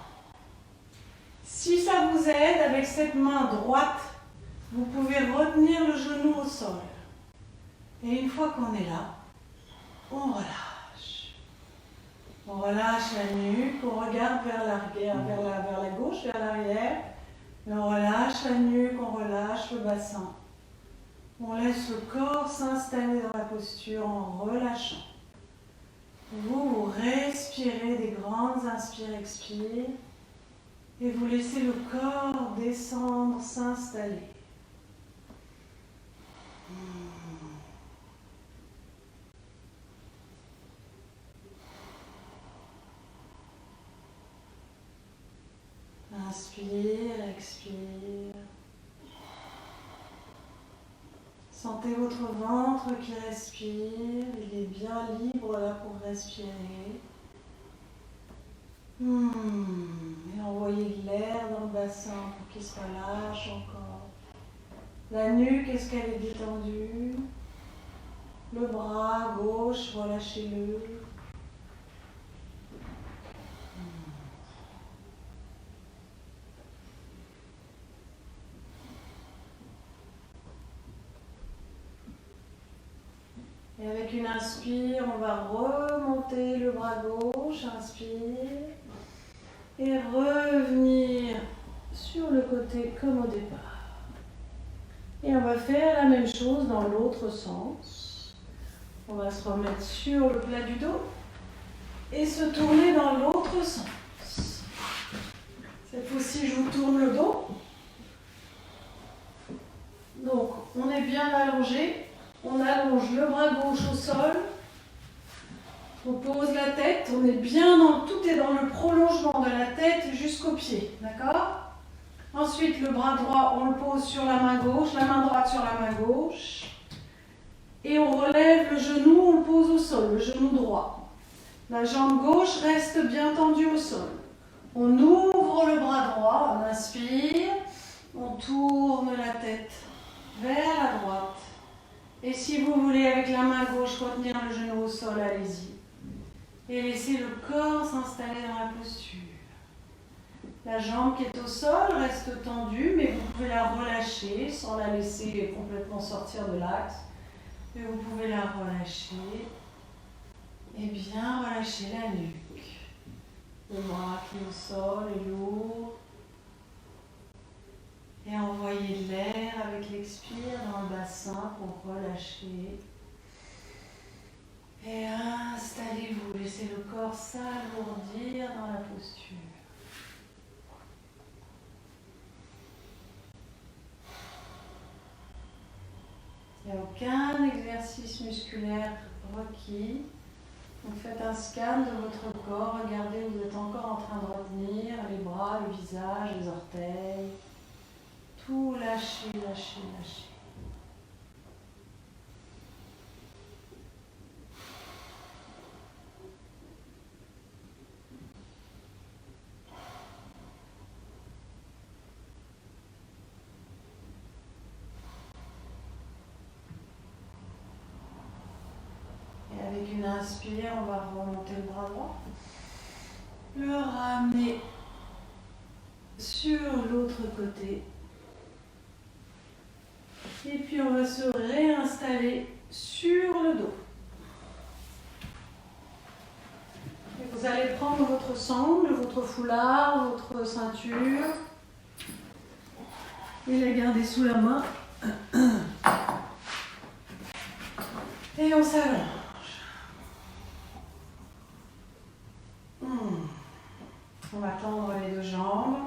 Speaker 2: Si ça vous aide, avec cette main droite, vous pouvez retenir le genou au sol. Et une fois qu'on est là, on relâche. On relâche la nuque, on regarde vers l'arrière, vers la gauche, vers l'arrière. Et on relâche la nuque, on relâche le bassin. On laisse le corps s'installer dans la posture en relâchant. Vous respirez des grandes inspires, expires. Et vous laissez le corps descendre, s'installer. Inspire, expire. Sentez votre ventre qui respire, il est bien libre là pour respirer. Et envoyez de l'air dans le bassin pour qu'il se relâche encore. La nuque, est-ce qu'elle est détendue? Le bras gauche, relâchez-le. Et avec une inspire, on va remonter le bras gauche, inspire. Et revenir sur le côté comme au départ. Et on va faire la même chose dans l'autre sens. On va se remettre sur le plat du dos et se tourner dans l'autre sens. Cette fois-ci, je vous tourne le dos. Donc, on est bien allongé. On allonge le bras gauche au sol. On pose la tête. On est bien tout est dans le prolongement de la tête jusqu'aux pieds. D'accord? Ensuite, le bras droit, on le pose sur la main gauche. La main droite sur la main gauche. Et on relève le genou, on le pose au sol, le genou droit. La jambe gauche reste bien tendue au sol. On ouvre le bras droit, on inspire. On tourne la tête vers la droite. Et si vous voulez, avec la main gauche, retenir le genou au sol, allez-y. Et laissez le corps s'installer dans la posture. La jambe qui est au sol reste tendue, mais vous pouvez la relâcher sans la laisser complètement sortir de l'axe. Et vous pouvez la relâcher. Et bien relâcher la nuque. Le bras qui est au sol est lourd. Et envoyez de l'air avec l'expire dans le bassin pour relâcher. Et installez-vous, laissez le corps s'alourdir dans la posture. Il n'y a aucun exercice musculaire requis. Donc faites un scan de votre corps, regardez où vous êtes encore en train de retenir les bras, le visage, les orteils. Tout lâchez, lâchez, lâchez. Et avec une inspire, on va remonter le bras droit. Le ramener sur l'autre côté. Et puis on va se réinstaller sur le dos. Et vous allez prendre votre sangle, votre foulard, votre ceinture et la garder sous la main. Et on s'allonge. On va tendre les deux jambes.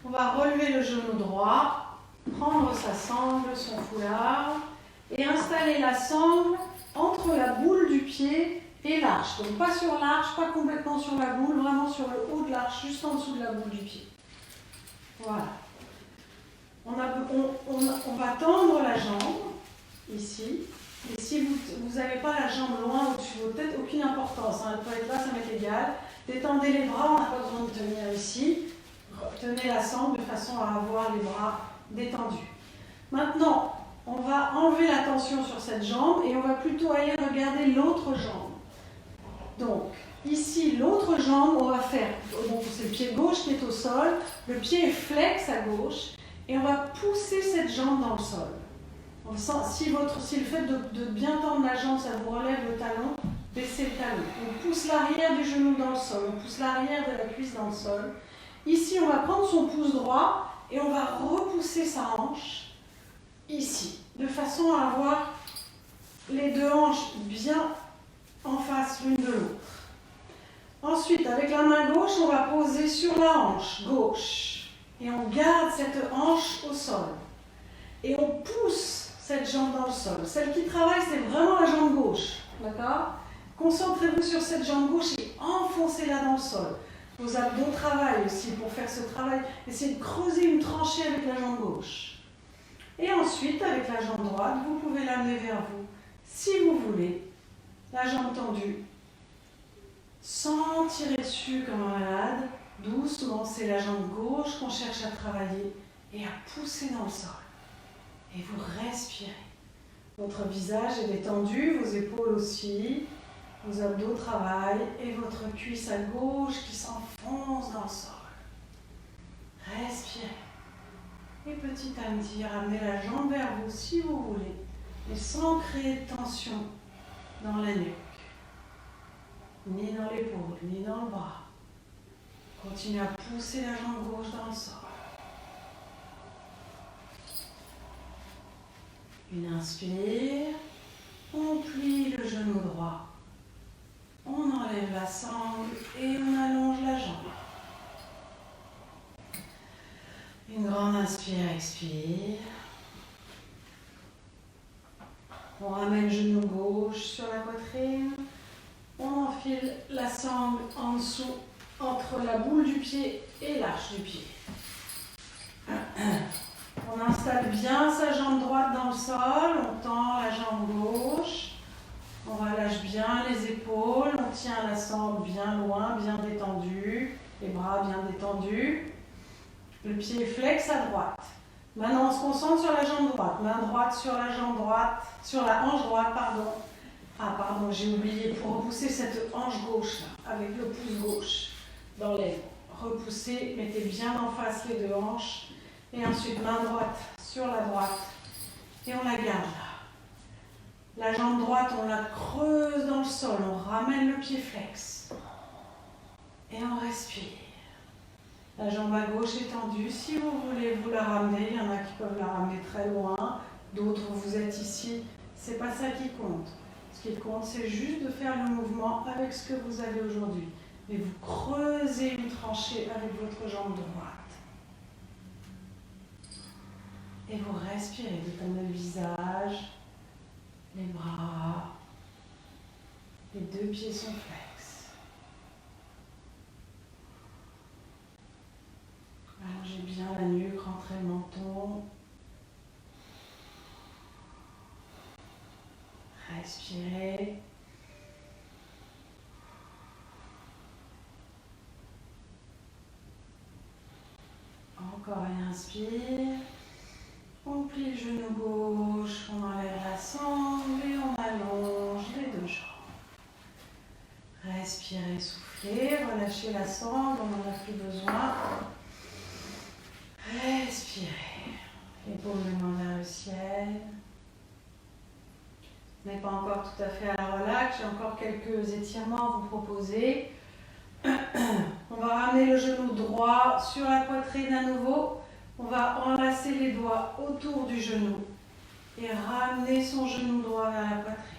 Speaker 2: On va relever le genou droit. Prendre sa sangle, son foulard et installer la sangle entre la boule du pied et l'arche. Donc pas sur l'arche, pas complètement sur la boule, vraiment sur le haut de l'arche, juste en dessous de la boule du pied. Voilà. On va tendre la jambe ici. Et si vous n'avez pas la jambe loin au-dessus de votre tête, aucune importance. Elle peut être là, ça m'est égal. Détendez les bras, on n'a pas besoin de tenir ici. Tenez la sangle de façon à avoir les bras détendu. Maintenant, on va enlever la tension sur cette jambe et on va plutôt aller regarder l'autre jambe. Donc, ici, l'autre jambe, on va faire, donc c'est le pied gauche qui est au sol, le pied est flex à gauche et on va pousser cette jambe dans le sol. Si le fait de bien tendre la jambe, ça vous relève le talon, baissez le talon. On pousse l'arrière du genou dans le sol, on pousse l'arrière de la cuisse dans le sol. Ici, on va prendre son pouce droit et on va repousser sa hanche ici, de façon à avoir les deux hanches bien en face l'une de l'autre. Ensuite, avec la main gauche, on va poser sur la hanche gauche et on garde cette hanche au sol. Et on pousse cette jambe dans le sol. Celle qui travaille, c'est vraiment la jambe gauche. D'accord ? Concentrez-vous sur cette jambe gauche et enfoncez-la dans le sol. Vos abdos travaillent aussi pour faire ce travail. Essayez de creuser une tranchée avec la jambe gauche. Et ensuite, avec la jambe droite, vous pouvez l'amener vers vous. Si vous voulez, la jambe tendue, sans tirer dessus comme un malade, doucement, c'est la jambe gauche qu'on cherche à travailler et à pousser dans le sol. Et vous respirez. Votre visage est détendu, vos épaules aussi, vos abdos travaillent et votre cuisse à gauche qui s'enfonce dans le sol. Respirez. Et petit à petit, ramenez la jambe vers vous si vous voulez, mais sans créer de tension dans la nuque, ni dans l'épaule, ni dans le bras. Continuez à pousser la jambe gauche dans le sol. Une inspire, on plie le genou droit, on enlève la sangle et on allonge la jambe. Une grande inspire, expire. On ramène le genou gauche sur la poitrine. On enfile la sangle en dessous, entre la boule du pied et l'arche du pied. On installe bien sa jambe droite dans le sol. On tend la jambe gauche. On relâche bien les épaules. On tient la sangle bien loin, bien détendue. Les bras bien détendus. Le pied flex à droite. Maintenant, on se concentre sur la jambe droite. Main droite sur la jambe droite, sur la hanche droite, pardon. Ah, pardon, j'ai oublié. Pour repousser cette hanche gauche, là, avec le pouce gauche dans l'aile. Repoussez, mettez bien en face les deux hanches. Et ensuite, main droite sur la droite. Et on la garde là. La jambe droite, on la creuse dans le sol. On ramène le pied flex. Et on respire. La jambe à gauche est tendue. Si vous voulez vous la ramener, il y en a qui peuvent la ramener très loin. D'autres, vous êtes ici. C'est pas ça qui compte. Ce qui compte, c'est juste de faire le mouvement avec ce que vous avez aujourd'hui. Mais vous creusez une tranchée avec votre jambe droite. Et vous respirez, détendez le visage, les bras. Les deux pieds sont flex. Allongez bien la nuque, rentrez le menton. Respirez. Encore une inspire. On plie le genou gauche, on enlève la sangle et on allonge les deux jambes. Respirez, soufflez, relâchez la sangle, on n'en a plus besoin. Respirez. Épaule les mains vers le ciel. Vous n'êtes pas encore tout à fait à la relax, j'ai encore quelques étirements à vous proposer. On va ramener le genou droit sur la poitrine à nouveau. On va enlacer les doigts autour du genou et ramener son genou droit vers la poitrine.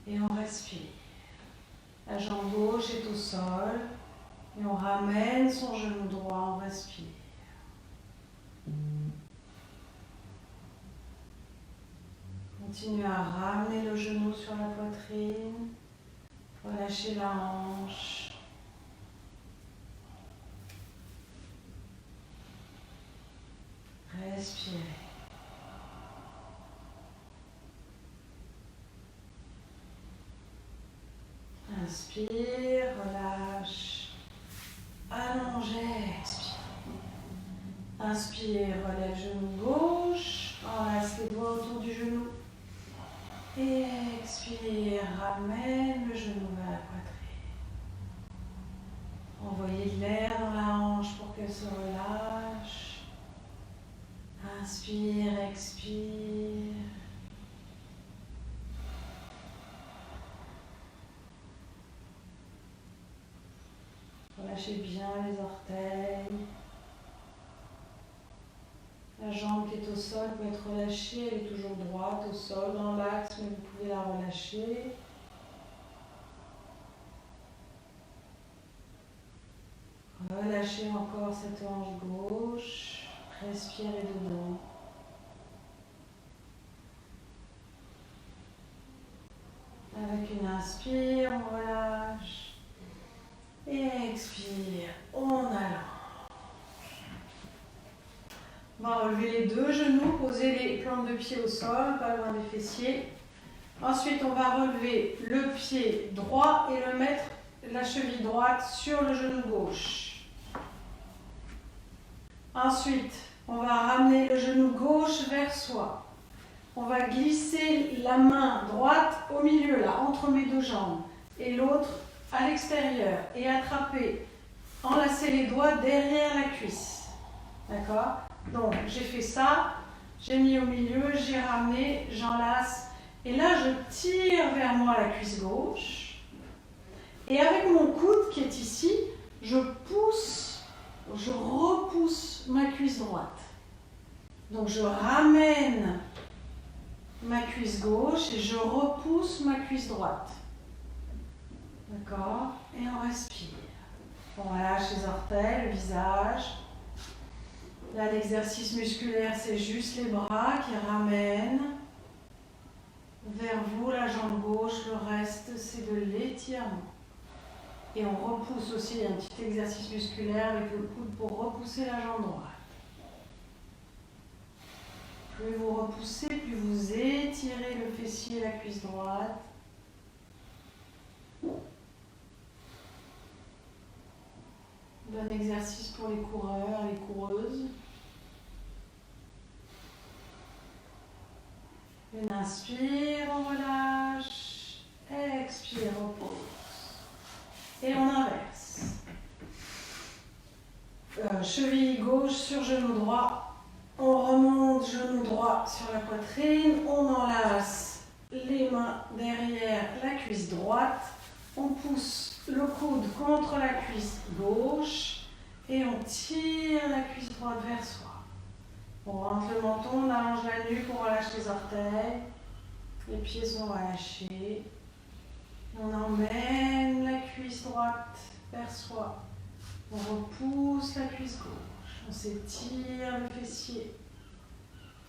Speaker 2: Et on respire. La jambe gauche est au sol et on ramène son genou droit, on respire. Continuez à ramener le genou sur la poitrine, relâchez la hanche. Respirez. Inspire, relâche. Allongez, expire. Inspire, relève genou gauche. Enlace les doigts autour du genou. Et expire, ramène le genou vers la poitrine. Envoyez de l'air dans la hanche pour qu'elle se relâche. Inspire, expire. Relâchez bien les orteils. La jambe qui est au sol peut être relâchée, elle est toujours droite au sol dans l'axe, mais vous pouvez la relâcher. Relâchez encore cette hanche gauche. Respirez dedans. Avec une inspire, on relâche. Et expire, on allonge. On va relever les deux genoux, poser les plantes de pied au sol, pas loin des fessiers. Ensuite, on va relever le pied droit et le mettre, la cheville droite, sur le genou gauche. Ensuite, on va ramener le genou gauche vers soi. On va glisser la main droite au milieu, là, entre mes deux jambes, et l'autre à l'extérieur, et attraper, enlacer les doigts derrière la cuisse. D'accord? Donc, j'ai fait ça, j'ai mis au milieu, j'ai ramené, j'enlace, et là, je tire vers moi la cuisse gauche, et avec mon coude qui est ici, je repousse ma cuisse droite. Donc, je ramène ma cuisse gauche et je repousse ma cuisse droite. D'accord? Et on respire. On relâche les orteils, le visage. Là, l'exercice musculaire, c'est juste les bras qui ramènent vers vous la jambe gauche. Le reste, c'est de l'étirement. Et on repousse aussi un petit exercice musculaire avec le coude pour repousser la jambe droite. Plus vous repoussez, plus vous étirez le fessier et la cuisse droite. Bon exercice pour les coureurs, les coureuses. Une inspire, on relâche. Expire, repose. Et on inverse. Cheville gauche sur genou droit. On remonte genou droit sur la poitrine. On enlace les mains derrière la cuisse droite. On pousse le coude contre la cuisse gauche. Et on tire la cuisse droite vers soi. On rentre le menton, on allonge la nuque, on relâche les orteils. Les pieds sont relâchés. On emmène la cuisse droite vers soi. On repousse la cuisse gauche. On s'étire le fessier.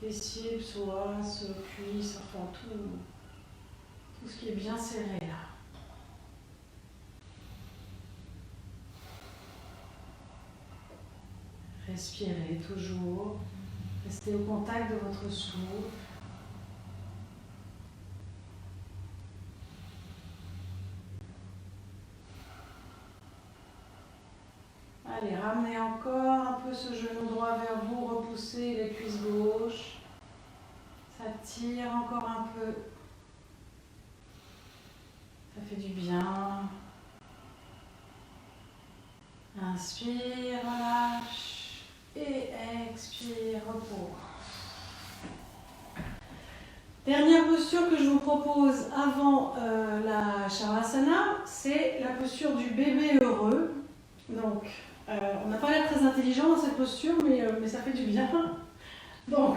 Speaker 2: Fessier, psoas, cuisse, enfin tout ce qui est bien serré là. Respirez toujours. Restez au contact de votre souffle. Allez, ramenez encore un peu ce genou droit vers vous, repoussez les cuisses gauches. Ça tire encore un peu. Ça fait du bien. Inspire, relâche. Et expire, repos. Dernière posture que je vous propose avant la Shavasana, c'est la posture du bébé heureux. Donc, on n'a pas l'air très intelligent dans cette posture, mais ça fait du bien. Donc,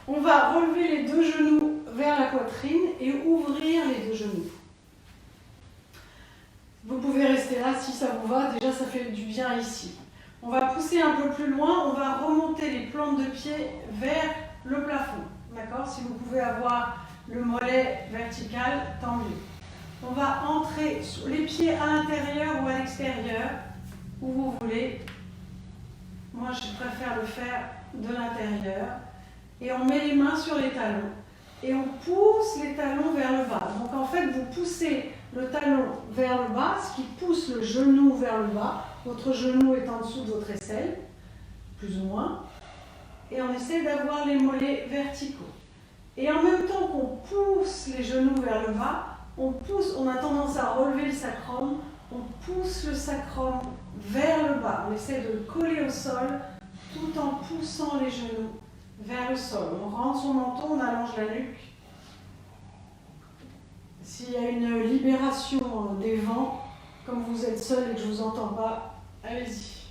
Speaker 2: on va relever les deux genoux vers la poitrine et ouvrir les deux genoux. Vous pouvez rester là si ça vous va, déjà ça fait du bien ici. On va pousser un peu plus loin, on va remonter les plantes de pied vers le plafond. D'accord? Si vous pouvez avoir le mollet vertical, tant mieux. On va entrer sur les pieds à l'intérieur ou à l'extérieur, où vous voulez. Moi, je préfère le faire de l'intérieur. Et on met les mains sur les talons. Et on pousse les talons vers le bas. Donc en fait, vous poussez le talon vers le bas, ce qui pousse le genou vers le bas. Votre genou est en dessous de votre aisselle, plus ou moins. Et on essaie d'avoir les mollets verticaux. Et en même temps qu'on pousse les genoux vers le bas, on a tendance à relever le sacrum, on pousse le sacrum vers le bas. On essaie de le coller au sol tout en poussant les genoux vers le sol. On rentre son menton, on allonge la nuque. S'il y a une libération des vents, comme vous êtes seul et que je ne vous entends pas, allez-y.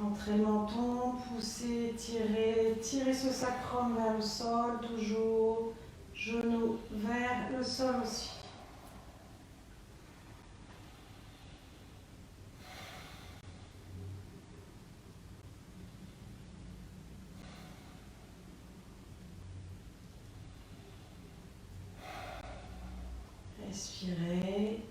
Speaker 2: Rentrez le menton, poussez, tirez ce sacrum vers le sol, toujours. Genoux vers le sol aussi. Respirez.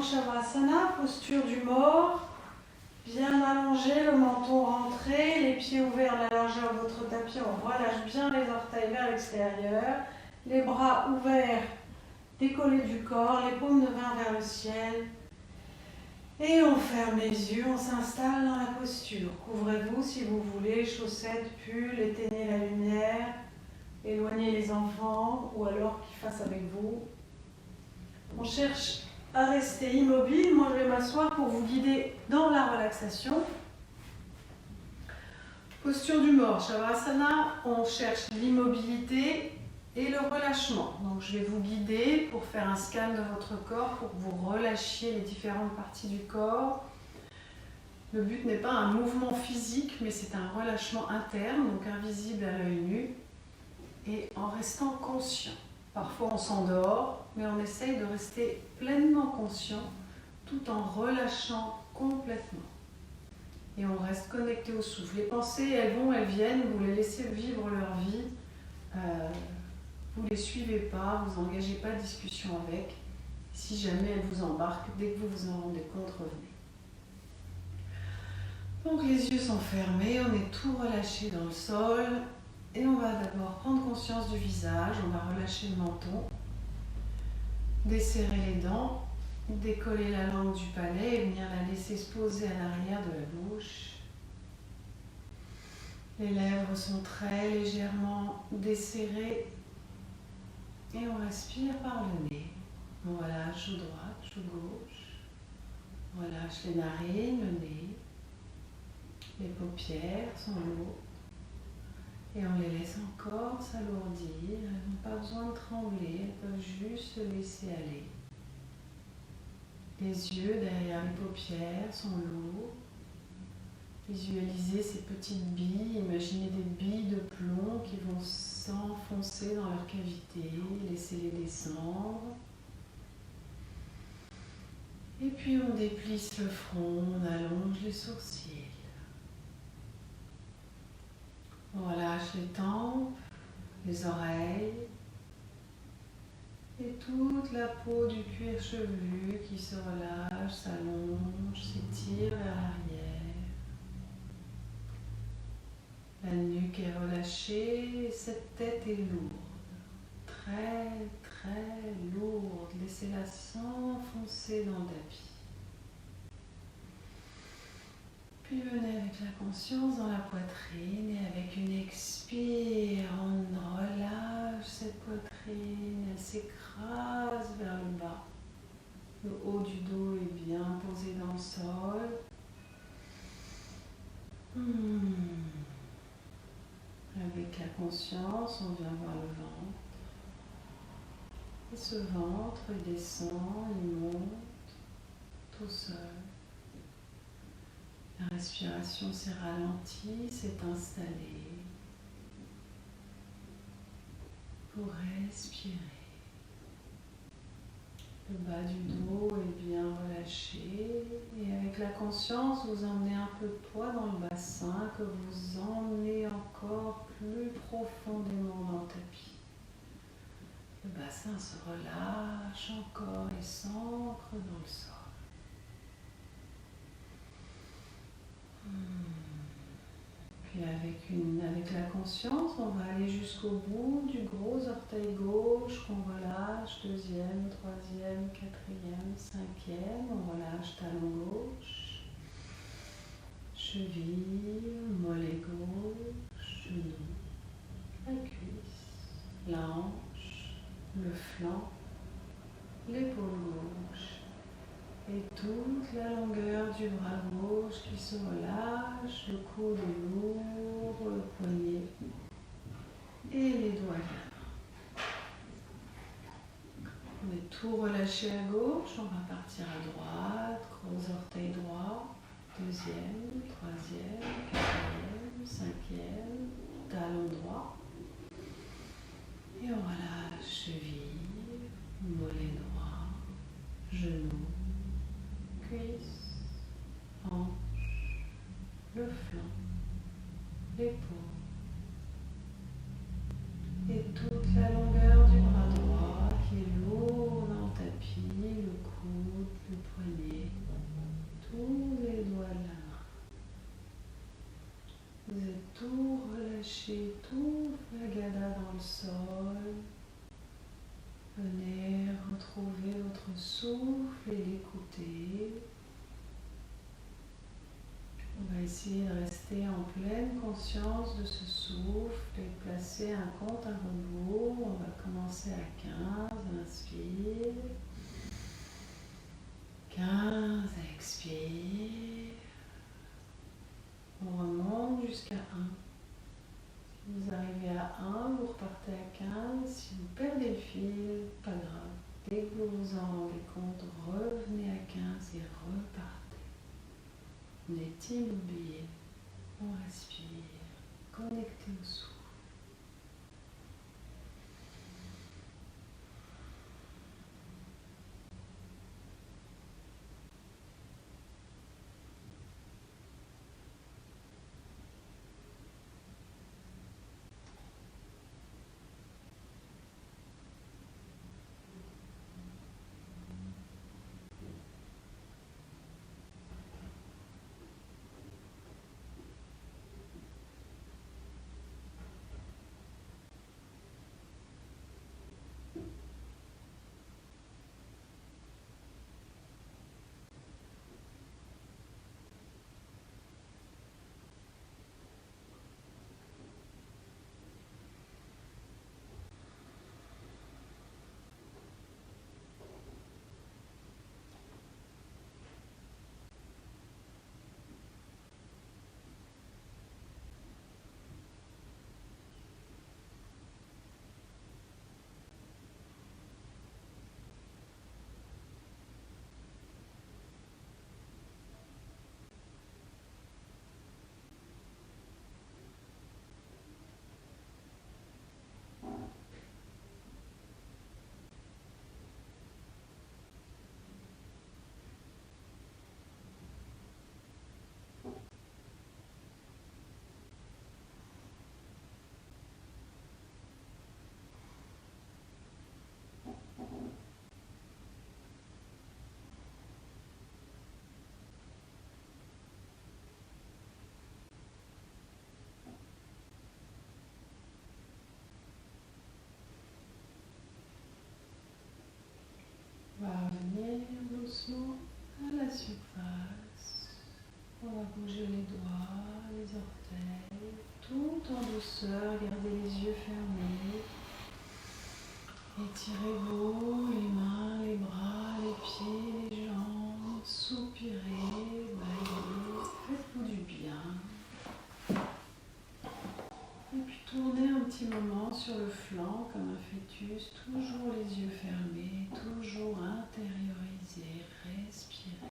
Speaker 2: Shavasana, posture du mort. Bien allongé, le menton rentré, les pieds ouverts à la largeur de votre tapis. On relâche bien les orteils vers l'extérieur. Les bras ouverts, décollés du corps, les paumes de main vers le ciel. Et on ferme les yeux, on s'installe dans la posture. Couvrez-vous si vous voulez, chaussettes, pull, éteignez la lumière, éloignez les enfants ou alors qu'ils fassent avec vous. On cherche à rester immobile. Moi, je vais m'asseoir pour vous guider dans la relaxation. Posture du mort, Shavasana, on cherche l'immobilité et le relâchement. Donc, je vais vous guider pour faire un scan de votre corps, pour que vous relâchiez les différentes parties du corps. Le but n'est pas un mouvement physique, mais c'est un relâchement interne, donc invisible à l'œil nu, et en restant conscient. Parfois on s'endort, mais on essaye de rester pleinement conscient tout en relâchant complètement. Et on reste connecté au souffle. Les pensées, elles vont, elles viennent, vous les laissez vivre leur vie. Vous ne les suivez pas, vous n'engagez pas de discussion avec. Si jamais elles vous embarquent, dès que vous vous en rendez compte, revenez. Donc les yeux sont fermés, on est tout relâché dans le sol. Et on va d'abord prendre conscience du visage, on va relâcher le menton, desserrer les dents, décoller la langue du palais et venir la laisser se poser à l'arrière de la bouche. Les lèvres sont très légèrement desserrées et on respire par le nez. On relâche joue droite, joue gauche, on relâche les narines, le nez, les paupières sont lourdes. Et on les laisse encore s'alourdir, elles n'ont pas besoin de trembler, elles peuvent juste se laisser aller. Les yeux derrière les paupières sont lourds. Visualisez ces petites billes, imaginez des billes de plomb qui vont s'enfoncer dans leur cavité, laissez-les descendre. Et puis on déplisse le front, on allonge les sourcils. On relâche les tempes, les oreilles et toute la peau du cuir chevelu qui se relâche, s'allonge, s'étire vers l'arrière. La nuque est relâchée et cette tête est lourde, très très lourde. Laissez-la s'enfoncer dans le tapis. Puis venez avec la conscience dans la poitrine et avec une expire, on relâche cette poitrine, elle s'écrase vers le bas. Le haut du dos est bien posé dans le sol. Avec la conscience, on vient voir le ventre. Et ce ventre, il descend, il monte tout seul. La respiration s'est ralentie, s'est installée. Vous respirez. Le bas du dos est bien relâché. Et avec la conscience, vous emmenez un peu de poids dans le bassin, que vous emmenez encore plus profondément dans le tapis. Le bassin se relâche encore et s'ancre dans le sol. Puis avec la conscience, on va aller jusqu'au bout du gros orteil gauche qu'on relâche, deuxième, troisième, quatrième, cinquième, on relâche talon gauche, cheville, mollet gauche, genou, la cuisse, la hanche, le flanc, l'épaule gauche. Et toute la longueur du bras gauche qui se relâche, le coude est lourd, le poignet et les doigts viennent. On est tout relâché à gauche, on va partir à droite, gros orteil droit, deuxième, troisième, quatrième, cinquième, talon droit. Et on relâche cheville, mollet droit, genou, cuisse, hanche, le flanc, l'épaule et toute la longueur du bras droit qui est lourd dans le tapis, le coude, le poignet.
Speaker 1: Vagada dans le sol. Venez retrouver votre souffle et l'écouter. On va essayer de rester en pleine conscience de ce souffle et placer un compte à rebours. On va commencer à 15, inspire. 15, expire. On remonte jusqu'à 1. Si vous arrivez à 1, vous repartez à 15. Si vous perdez le fil, pas grave. Dès que vous vous en rendez compte, revenez à 15 et repartez. On est immobile, on respire, connecté au souffle. On va revenir doucement à la surface. On va bouger les doigts, les orteils, tout en douceur. Gardez les yeux fermés. Étirez-vous les mains, les bras, les pieds, les jambes. Soupirez, baillez. Faites-vous du bien. Et puis tournez un petit moment sur le flanc comme un fœtus, toujours les yeux fermés, toujours intériorisé, respirez.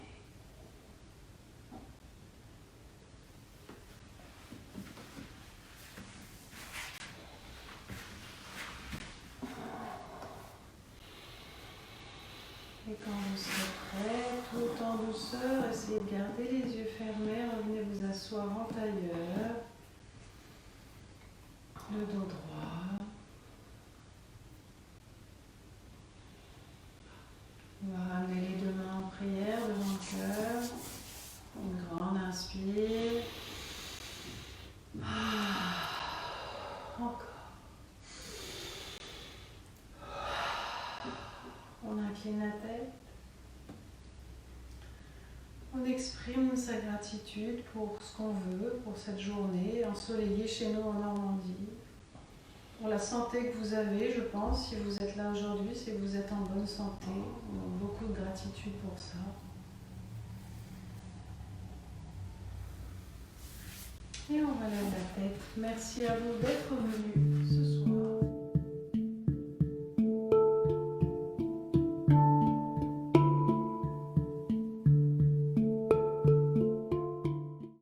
Speaker 1: Et quand vous serez prêt, tout en douceur, essayez de garder les yeux fermés, revenez vous asseoir en tailleur. Le dos droit. On va ramener les deux mains en prière devant le cœur. Une grande inspire. Encore. On incline la tête. On exprime sa gratitude pour ce qu'on veut, pour cette journée ensoleillée chez nous en Normandie. Pour la santé que vous avez, je pense, si vous êtes là aujourd'hui, c'est que vous êtes en bonne santé. On a beaucoup de gratitude pour ça. Et on relève la tête. Merci à vous d'être venus ce soir.